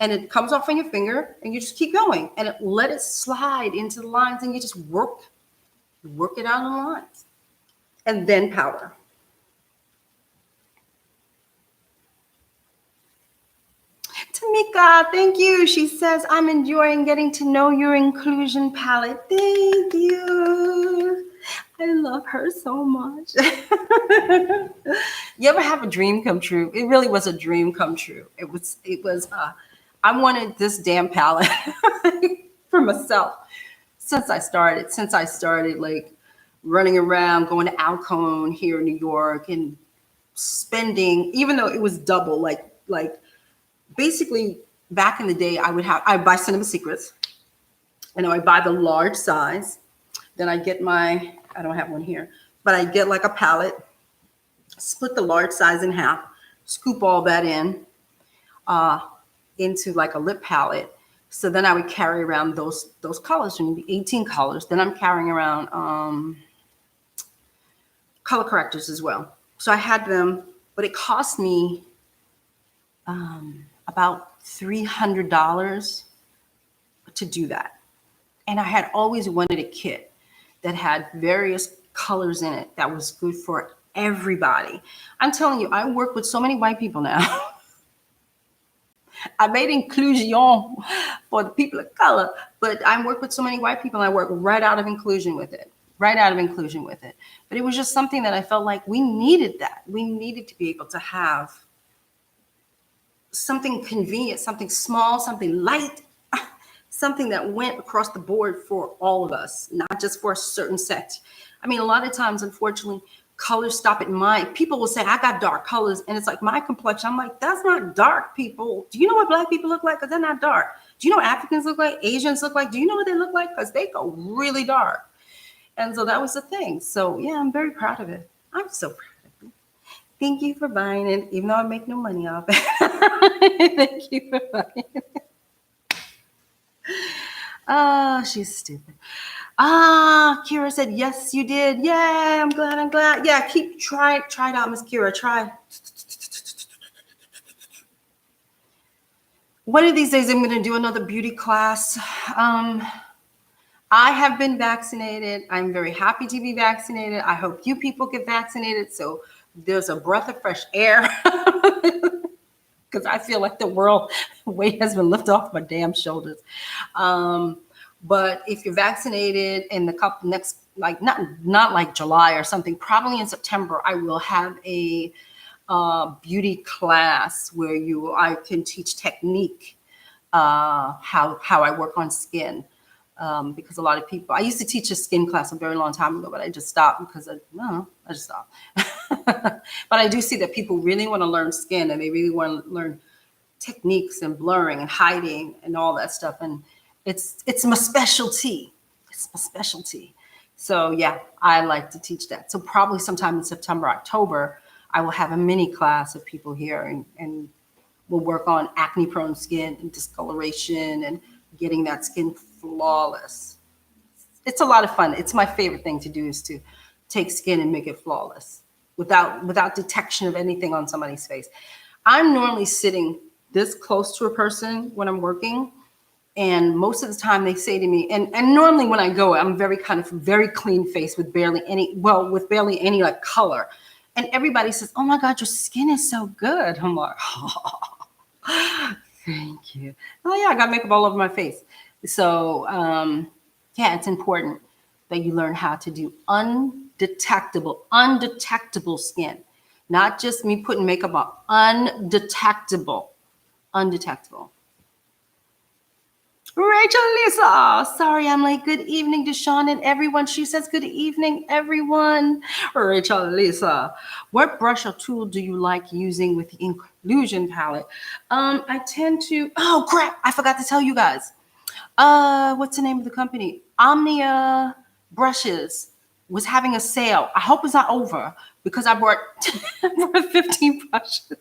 And it comes off on your finger, and you just keep going. And let it slide into the lines, and you just work it out in the lines. And then powder. Tamika, thank you. She says, I'm enjoying getting to know your inclusion palette. Thank you. I love her so much. You ever have a dream come true? It really was a dream come true. It was, I wanted this damn palette for myself since I started like running around, going to Alcone here in New York and spending, even though it was double, like, basically, back in the day, I'd buy Cinema Secrets, and I buy the large size. Then I get I don't have one here, but I get like a palette, split the large size in half, scoop all that in into like a lip palette. So then I would carry around those colors, and 18 colors. Then I'm carrying around color correctors as well. So I had them, but it cost me about $300 to do that. And I had always wanted a kit that had various colors in it that was good for everybody. I'm telling you, I work with so many white people now. I made inclusion for the people of color, but I work with so many white people, and I work right out of inclusion with it. But it was just something that I felt like we needed that. We needed to be able to have something convenient, something small, something light, something that went across the board for all of us, not just for a certain sect. I mean, a lot of times, unfortunately, colors stop at my, people will say, I got dark colors. And it's like my complexion. I'm like, that's not dark, people. Do you know what black people look like? Because they're not dark. Do you know what Africans look like? Asians look like? Do you know what they look like? Because they go really dark. And so that was the thing. So yeah, I'm very proud of it. I'm so proud of it. Thank you for buying it, even though I make no money off it. Thank you for buying it. Oh, she's stupid. Kira said, yes, you did. Yay, I'm glad. Yeah, try it out, Miss Kira, try. One of these days, I'm going to do another beauty class. I have been vaccinated. I'm very happy to be vaccinated. I hope you people get vaccinated so there's a breath of fresh air. Because I feel like the world weight has been lifted off my damn shoulders. But if you're vaccinated in the couple next, like not like July or something, probably in September, I will have a beauty class where I can teach technique, how I work on skin. Because a lot of people, I used to teach a skin class a very long time ago, but I just stopped because I just stopped. But I do see that people really want to learn skin and they really want to learn techniques and blurring and hiding and all that stuff. And it's my specialty. It's my specialty. So yeah, I like to teach that. So probably sometime in September, October, I will have a mini class of people here and we'll work on acne prone skin and discoloration and getting that skin flawless. It's a lot of fun. It's my favorite thing to do is to take skin and make it flawless without detection of anything on somebody's face. I'm normally sitting this close to a person when I'm working. And most of the time they say to me, and normally when I go, I'm very clean face with barely any like color. And everybody says, oh my God, your skin is so good. I'm like, oh, thank you. Oh yeah, I got makeup all over my face. So yeah, it's important that you learn how to do undetectable skin. Not just me putting makeup on, undetectable. Rachel Lisa, sorry I'm late. Good evening, DeShawn and everyone. She says, good evening, everyone. Rachel Lisa, what brush or tool do you like using with the inclusion palette? I tend to, oh crap, I forgot to tell you guys. What's the name of the company? Omnia Brushes was having a sale. I hope it's not over because I bought 15 brushes.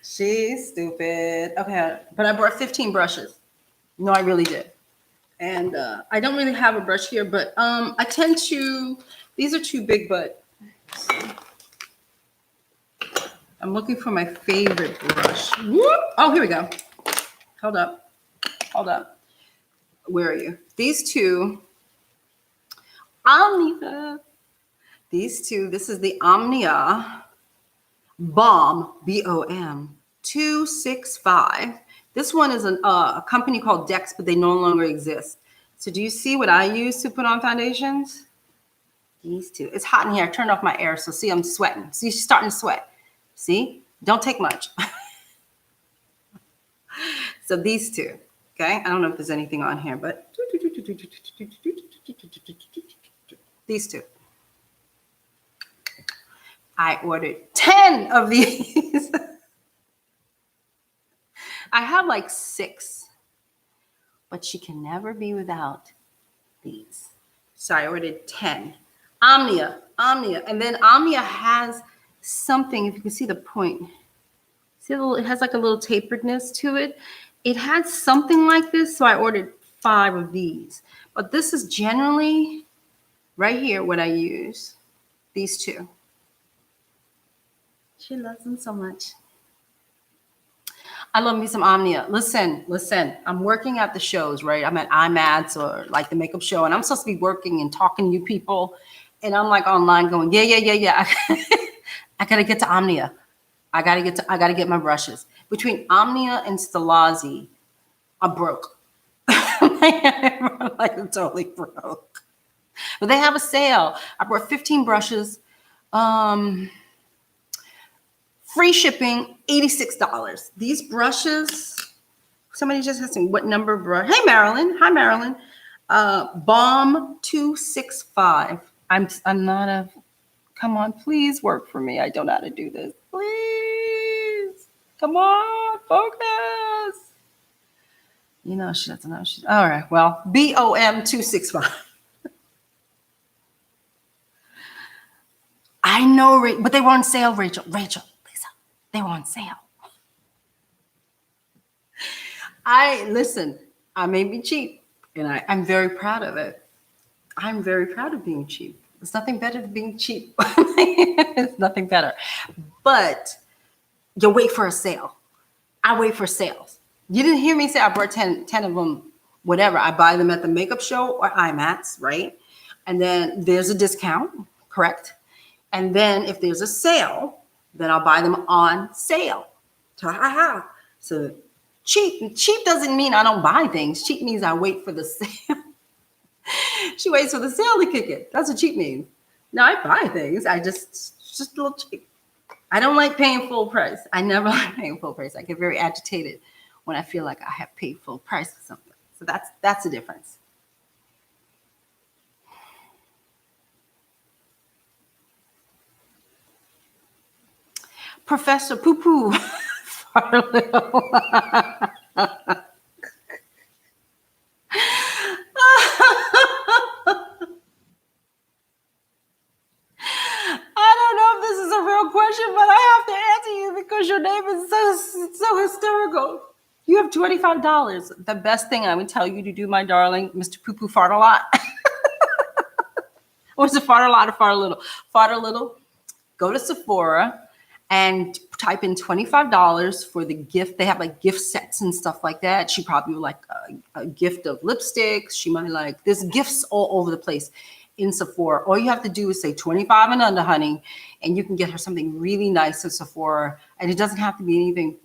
She's stupid. Okay, but I bought 15 brushes. No, I really did. And I don't really have a brush here, but I tend to, these are too big, but I'm looking for my favorite brush. Whoop! Oh, here we go. Hold up. Where are you? These two, Omnia. These two, this is the Omnia Balm, B-O-M, 265. This one is a company called Dex, but they no longer exist. So do you see what I use to put on foundations? These two. It's hot in here. I turned off my air, so see, I'm sweating. See, she's starting to sweat. See? Don't take much. So these two, okay? I don't know if there's anything on here, but these two. I ordered 10 of these. I have like 6, but she can never be without these. So I ordered 10. Omnia. And then Omnia has something, if you can see the point. See, it has like a little taperedness to it. It had something like this, so I ordered 5 of these. But this is generally right here what I use. These two. She loves them so much. I love me some Omnia. Listen. I'm working at the shows, right? I'm at IMATS or like the makeup show, and I'm supposed to be working and talking to you people. And I'm like online going, yeah. I gotta get to Omnia. I gotta get my brushes. Between Omnia and Stilazzi, I'm broke. Like I'm totally broke. But they have a sale. I bought 15 brushes. Free shipping, $86. These brushes, Somebody just asking what number brush. Hey, Marilyn. Hi, Marilyn. Bomb 265. I'm not a. Come on, please work for me. I don't know how to do this. Please. Come on, focus. You know she doesn't know. All right. Well, BOM 265. I know, but they were on sale, Rachel, Lisa. They were on sale. Listen, I may be cheap, and I'm very proud of it. I'm very proud of being cheap. There's nothing better than being cheap. It's nothing better. But you wait for a sale. I wait for sales. You didn't hear me say I brought 10 of them, whatever. I buy them at the makeup show or IMATs, right? And then there's a discount, correct? And then if there's a sale, then I'll buy them on sale. So cheap doesn't mean I don't buy things. Cheap means I wait for the sale. She waits for the sale to kick it. That's what cheap means. Now I buy things. It's just a little cheap. I don't like paying full price. I never like paying full price. I get very agitated when I feel like I have paid full price for something. So that's the difference. Professor Poo Poo. Question, but I have to answer you because your name is so hysterical. You have $25. The best thing I would tell you to do, my darling, Mr. Poo Poo Fart a Lot. Or is it fart a lot or fart a little? Fart a little. Go to Sephora and type in $25 for the gift. They have like gift sets and stuff like that. She probably would like a gift of lipsticks. She might like, there's gifts all over the place in Sephora. All you have to do is say 25 and under, honey, and you can get her something really nice at Sephora. And it doesn't have to be anything,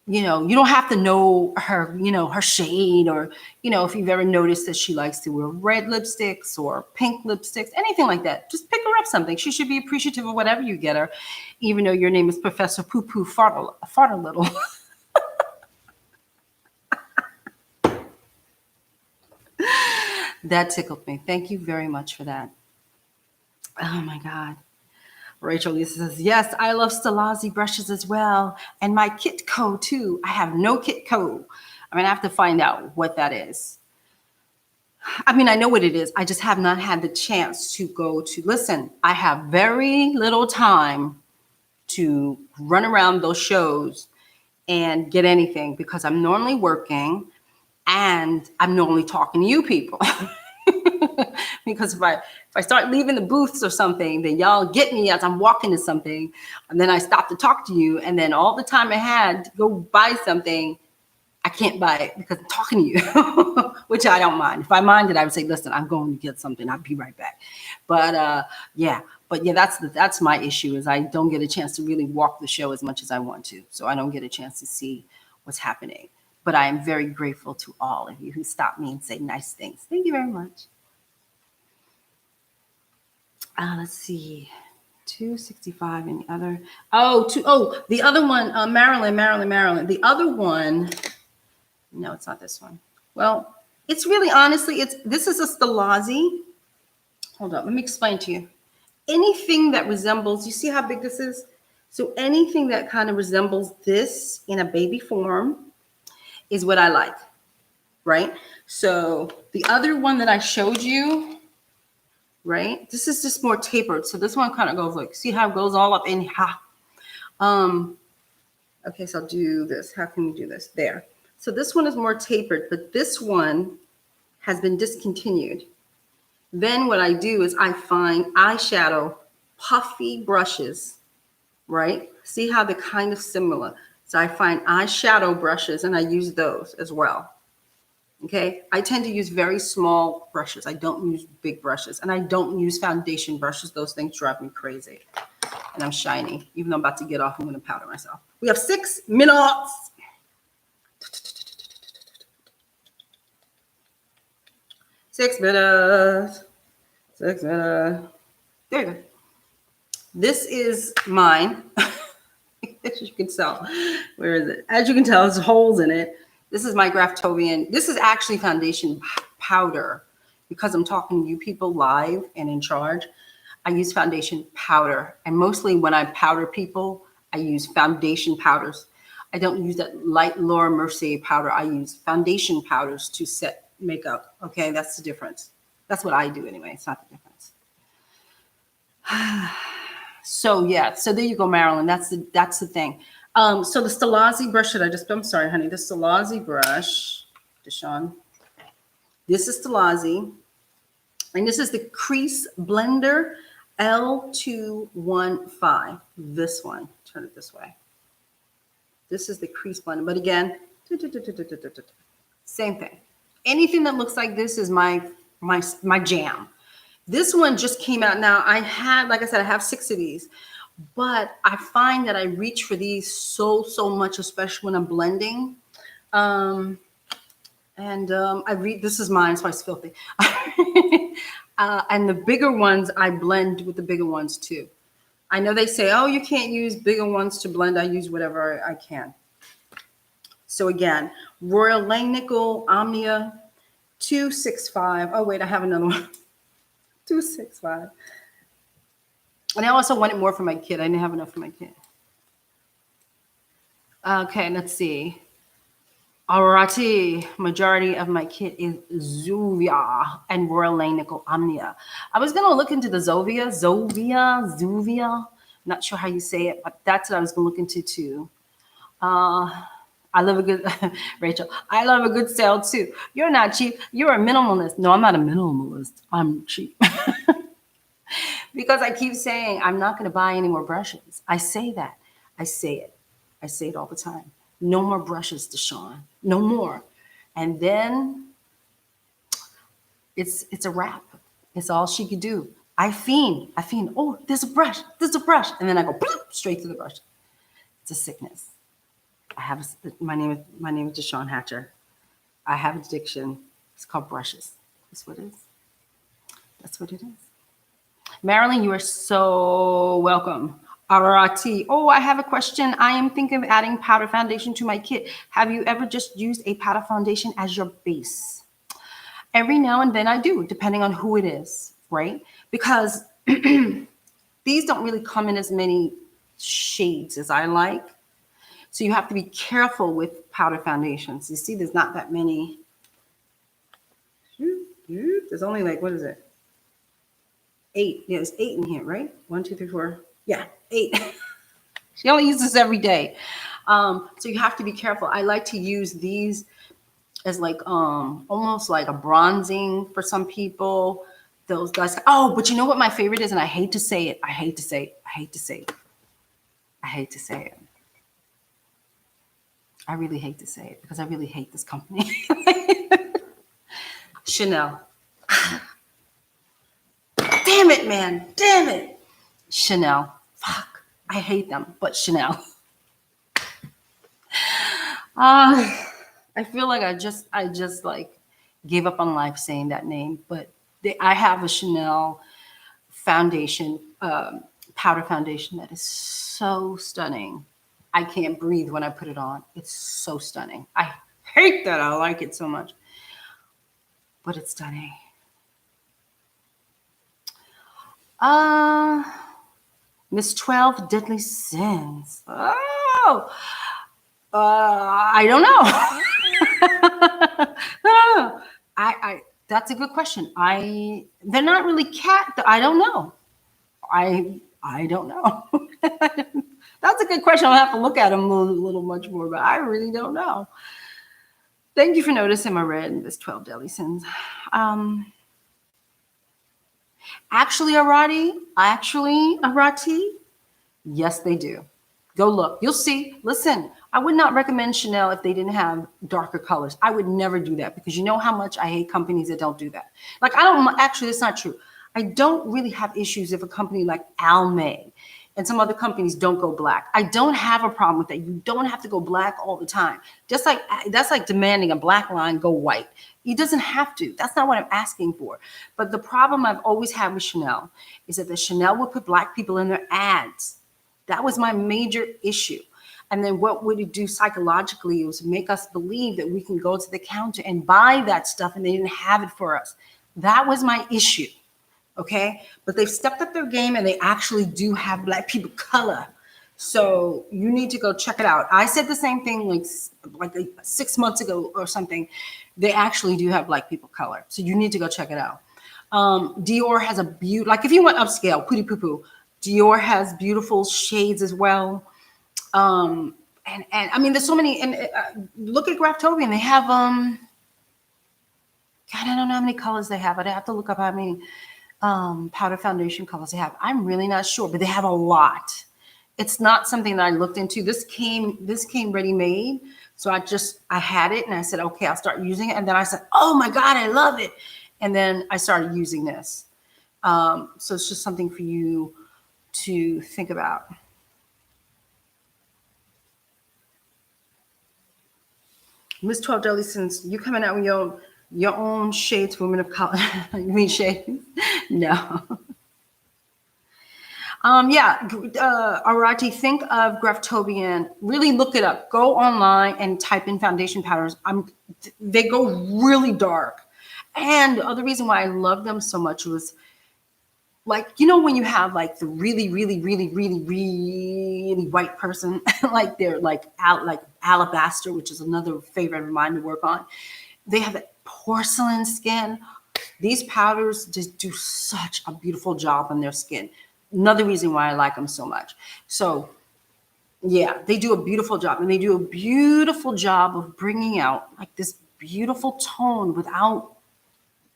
you don't have to know her, her shade, or, if you've ever noticed that she likes to wear red lipsticks or pink lipsticks, anything like that. Just pick her up something. She should be appreciative of whatever you get her, even though your name is Professor Poo Poo Fart a Little. That tickled me. Thank you very much for that. Oh my God. Rachel Lisa says, yes, I love Stilazzi brushes as well. And my Kitco too. I have no Kitco. I have to find out what that is. I know what it is. I just have not had the chance to listen, I have very little time to run around those shows and get anything because I'm normally working. And I'm normally talking to you people. Because if I start leaving the booths or something, then y'all get me as I'm walking to something. And then I stop to talk to you. And then all the time I had to go buy something, I can't buy it because I'm talking to you, which I don't mind. If I minded, I would say, listen, I'm going to get something. I'll be right back. But that's my issue is I don't get a chance to really walk the show as much as I want to. So I don't get a chance to see what's happening. But I am very grateful to all of you who stop me and say nice things. Thank you very much. Let's see. 265 and the other. The other one, Marilyn. The other one, no, it's not this one. Well, it's really, honestly, this is a Stilazzi. Hold on, let me explain to you. Anything that resembles, you see how big this is? So anything that kind of resembles this in a baby form is what I like, right? So the other one that I showed you, right? This is just more tapered. So this one kind of goes like, see how it goes all up in here? Okay, so I'll do this. How can we do this? There. So this one is more tapered, but this one has been discontinued. Then what I do is I find eyeshadow puffy brushes, right? See how they're kind of similar. So I find eyeshadow brushes and I use those as well. Okay. I tend to use very small brushes. I don't use big brushes and I don't use foundation brushes. Those things drive me crazy. And I'm shiny. Even though I'm about to get off, I'm going to powder myself. We have 6 minutes. Six minutes. There you go. This is mine. As you can tell, where is it? As you can tell, there's holes in it. This is my Graftobian. This is actually foundation powder because I'm talking to you people live and in charge. I use foundation powder. And mostly when I powder people, I use foundation powders. I don't use that light Laura Mercier powder. I use foundation powders to set makeup. Okay, that's the difference. That's what I do anyway. It's not the difference. So yeah, so there you go, Marilyn. That's the thing. So the Stilazzi brush that I'm sorry, honey, the Stilazzi brush, DeShawn. This is Stilazzi, and this is the Crease Blender L215. This one, turn it this way. This is the Crease Blender, but again, same thing. Anything that looks like this is my jam. This one just came out now. I had, like I said, I have 6 of these, but I find that I reach for these so much, especially when I'm blending. This is mine, so it's filthy. And the bigger ones, I blend with the bigger ones too. I know they say, oh, you can't use bigger ones to blend. I use whatever I can. So again, Royal Langnickel Omnia 265. Oh, wait, I have another one. 265. And I also wanted more for my kid. I didn't have enough for my kid. Okay, let's see. Alrighty, majority of my kit is Zuvia and Royal Langnickel Omnia. I was gonna look into the Zuvia. Not sure how you say it, but that's what I was gonna look into too. I love a good, Rachel, I love a good sale too. You're not cheap, you're a minimalist. No, I'm not a minimalist, I'm cheap. Because I keep saying, I'm not gonna buy any more brushes. I say that, I say it all the time. No more brushes, DeShawn, no more. And then it's a wrap. It's all she could do. I fiend, oh, there's a brush. And then I go bloop, straight to the brush. It's a sickness. My name is DeShawn Hatcher. I have addiction. It's called brushes. That's what it is. That's what it is. Marilyn, you are so welcome. Arati. Oh, I have a question. I am thinking of adding powder foundation to my kit. Have you ever just used a powder foundation as your base? Every now and then I do, depending on who it is, right? Because these don't really come in as many shades as I like. So you have to be careful with powder foundations. You see, there's not that many. There's only like, what is it? 8. Yeah, there's 8 in here, right? 1, 2, 3, 4. Yeah, 8. She only uses this every day. So you have to be careful. I like to use these as like almost like a bronzing for some people. Those guys. Oh, but you know what my favorite is? And I hate to say it. I hate to say it. I really hate to say it because I really hate this company. Chanel. Damn it, man. Damn it. Chanel. Fuck. I hate them, but Chanel. I feel like I just like gave up on life saying that name, but I have a Chanel foundation, powder foundation that is so stunning. I can't breathe when I put it on. It's so stunning. I hate that I like it so much, but it's stunning. Miss 12 Deadly Sins. Oh, I don't know. I that's a good question. They're not really cat. I don't know. I don't know. That's a good question. I'll have to look at them a little much more, but I really don't know. Thank you for noticing my red, Miss 12 Deadly Sins. Actually, Arati, yes, they do. Go look. You'll see. Listen, I would not recommend Chanel if they didn't have darker colors. I would never do that because you know how much I hate companies that don't do that. Like, actually, it's not true. I don't really have issues if a company like Almay and some other companies don't go black. I don't have a problem with that. You don't have to go black all the time. Just like that's like demanding a black line go white. It doesn't have to. That's not what I'm asking for. But the problem I've always had with Chanel is that the Chanel would put black people in their ads. That was my major issue. And then what would it do psychologically? It was make us believe that we can go to the counter and buy that stuff and they didn't have it for us. That was my issue. Okay. But they've stepped up their game and they actually do have Black people color. So you need to go check it out. I said the same thing like 6 months ago or something. They actually do have Black people color. So you need to go check it out. Dior has a beauty, like if you went upscale, pooty poo poo, Dior has beautiful shades as well. And I mean, there's so many, and look at Graftobian. They have, God, I don't know how many colors they have. I'd have to look up how many powder foundation colors they have. I'm really not sure, but they have a lot. It's not something that I looked into. This came ready made. So I had it and I said, okay, I'll start using it. And then I said, oh my God, I love it. And then I started using this. So it's just something for you to think about. Miss 12 Deli, since you coming out with your own shades, women of color. You mean shades? No. Arati, think of Graftobian. Really look it up. Go online and type in foundation powders. They go really dark. And the other reason why I love them so much was, like, you know, when you have like the really, really, really, really, really white person, like they're like alabaster, which is another favorite of mine to work on. They have that porcelain skin. These powders just do such a beautiful job on their skin. Another reason why I like them so much. So yeah, they do a beautiful job, and they do a beautiful job of bringing out like this beautiful tone without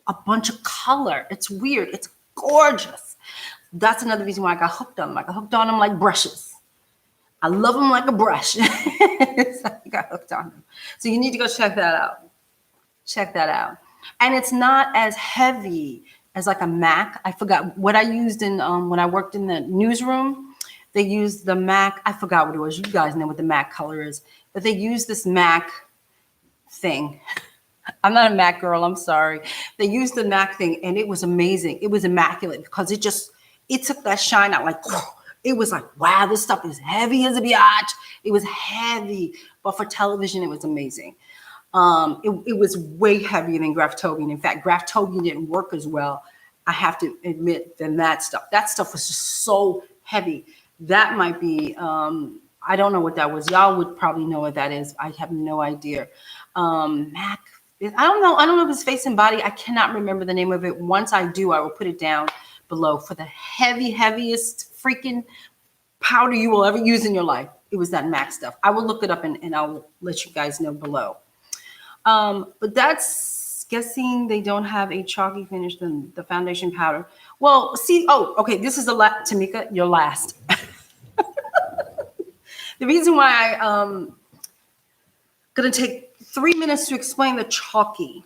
a bunch of color. It's weird. It's gorgeous. That's another reason why I got hooked on them. I got hooked on them like brushes. I love them like a brush. So I got hooked on them. So you need to go check that out. Check that out. And it's not as heavy as like a MAC. I forgot what I used in when I worked in the newsroom. They used the MAC. I forgot what it was. You guys know what the MAC color is. But they used this MAC thing. I'm not a MAC girl. I'm sorry. They used the MAC thing, and it was amazing. It was immaculate because it took that shine out. Like, it was like, wow, this stuff is heavy as a biatch. It was heavy, but for television, it was amazing. It was way heavier than Graftobian. In fact, Graftobian didn't work as well, I have to admit, than that stuff. That stuff was just so heavy. That might be, I don't know what that was. Y'all would probably know what that is. I have no idea. MAC. I don't know if it's Face and Body. I cannot remember the name of it. Once I do, I will put it down below for the heaviest freaking powder you will ever use in your life. It was that MAC stuff. I will look it up and I'll let you guys know below. But that's guessing they don't have a chalky finish than the foundation powder. Well, see, okay, this is Tamika, your last. The reason why I'm gonna take 3 minutes to explain the chalky.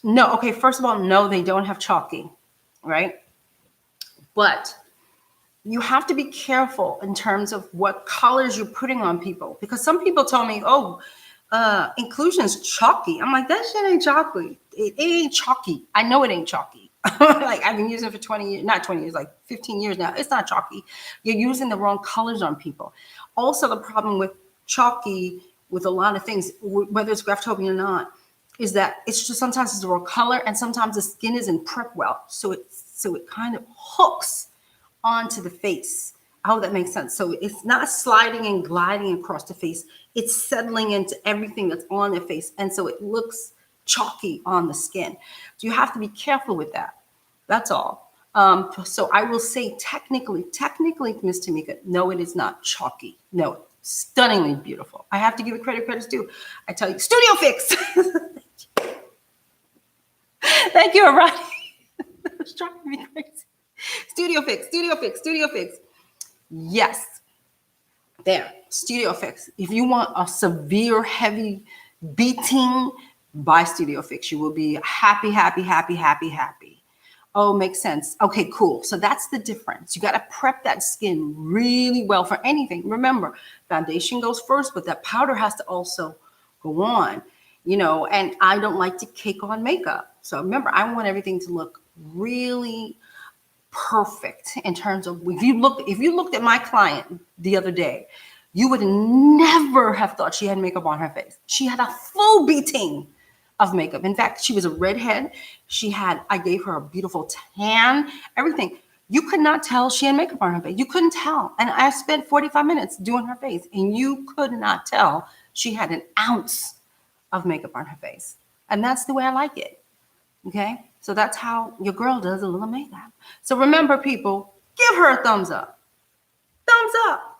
No, okay, first of all, no, they don't have chalky, right? But you have to be careful in terms of what colors you're putting on people, because some people tell me, inclusion's chalky. I'm like, that shit ain't chalky. It ain't chalky. I know it ain't chalky. Like, I've been using it for 20 years, not 20 years, like 15 years now. It's not chalky. You're using the wrong colors on people. Also, the problem with chalky, with a lot of things, whether it's Graftobian or not, is that it's just sometimes it's the wrong color, and sometimes the skin isn't prepped well. So it kind of hooks onto the face. I hope that makes sense. So it's not sliding and gliding across the face. It's settling into everything that's on the face. And so it looks chalky on the skin. So you have to be careful with that. That's all. So I will say technically, Miss Tamika, no, it is not chalky. No, stunningly beautiful. I have to give it credit's due. I tell you, Studio Fix. Thank you, Arati. It's driving me crazy. Studio Fix. Yes. There, Studio Fix. If you want a severe, heavy beating, buy Studio Fix. You will be happy. Oh, makes sense. Okay, cool. So that's the difference. You got to prep that skin really well for anything. Remember, foundation goes first, but that powder has to also go on, and I don't like to cake on makeup. So remember, I want everything to look really perfect in terms of, if you looked at my client the other day, you would never have thought she had makeup on her face. She had a full beating of makeup. In fact, she was a redhead. I gave her a beautiful tan, everything. You could not tell she had makeup on her face. You couldn't tell. And I spent 45 minutes doing her face, and you could not tell she had an ounce of makeup on her face. And that's the way I like it. Okay? So that's how your girl does a little makeup. So remember, people, give her a thumbs up. Thumbs up.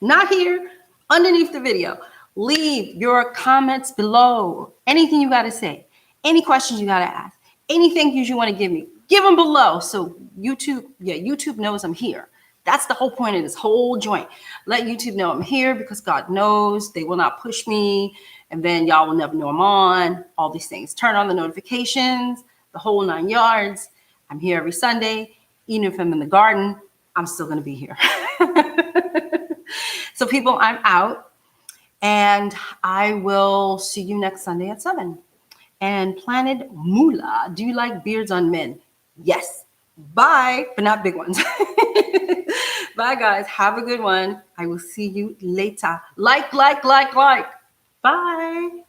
Not here, underneath the video. Leave your comments below. Anything you got to say, any questions you got to ask, anything you want to give me, give them below. So YouTube knows I'm here. That's the whole point of this whole joint. Let YouTube know I'm here, because God knows they will not push me, and then y'all will never know I'm on. All these things. Turn on the notifications, the whole 9 yards. I'm here every Sunday. Even if I'm in the garden, I'm still going to be here. So people, I'm out, and I will see you next Sunday at 7. And Planet Moolah, do you like beards on men? Yes. Bye, but not big ones. Bye, guys. Have a good one. I will see you later. Like. Bye.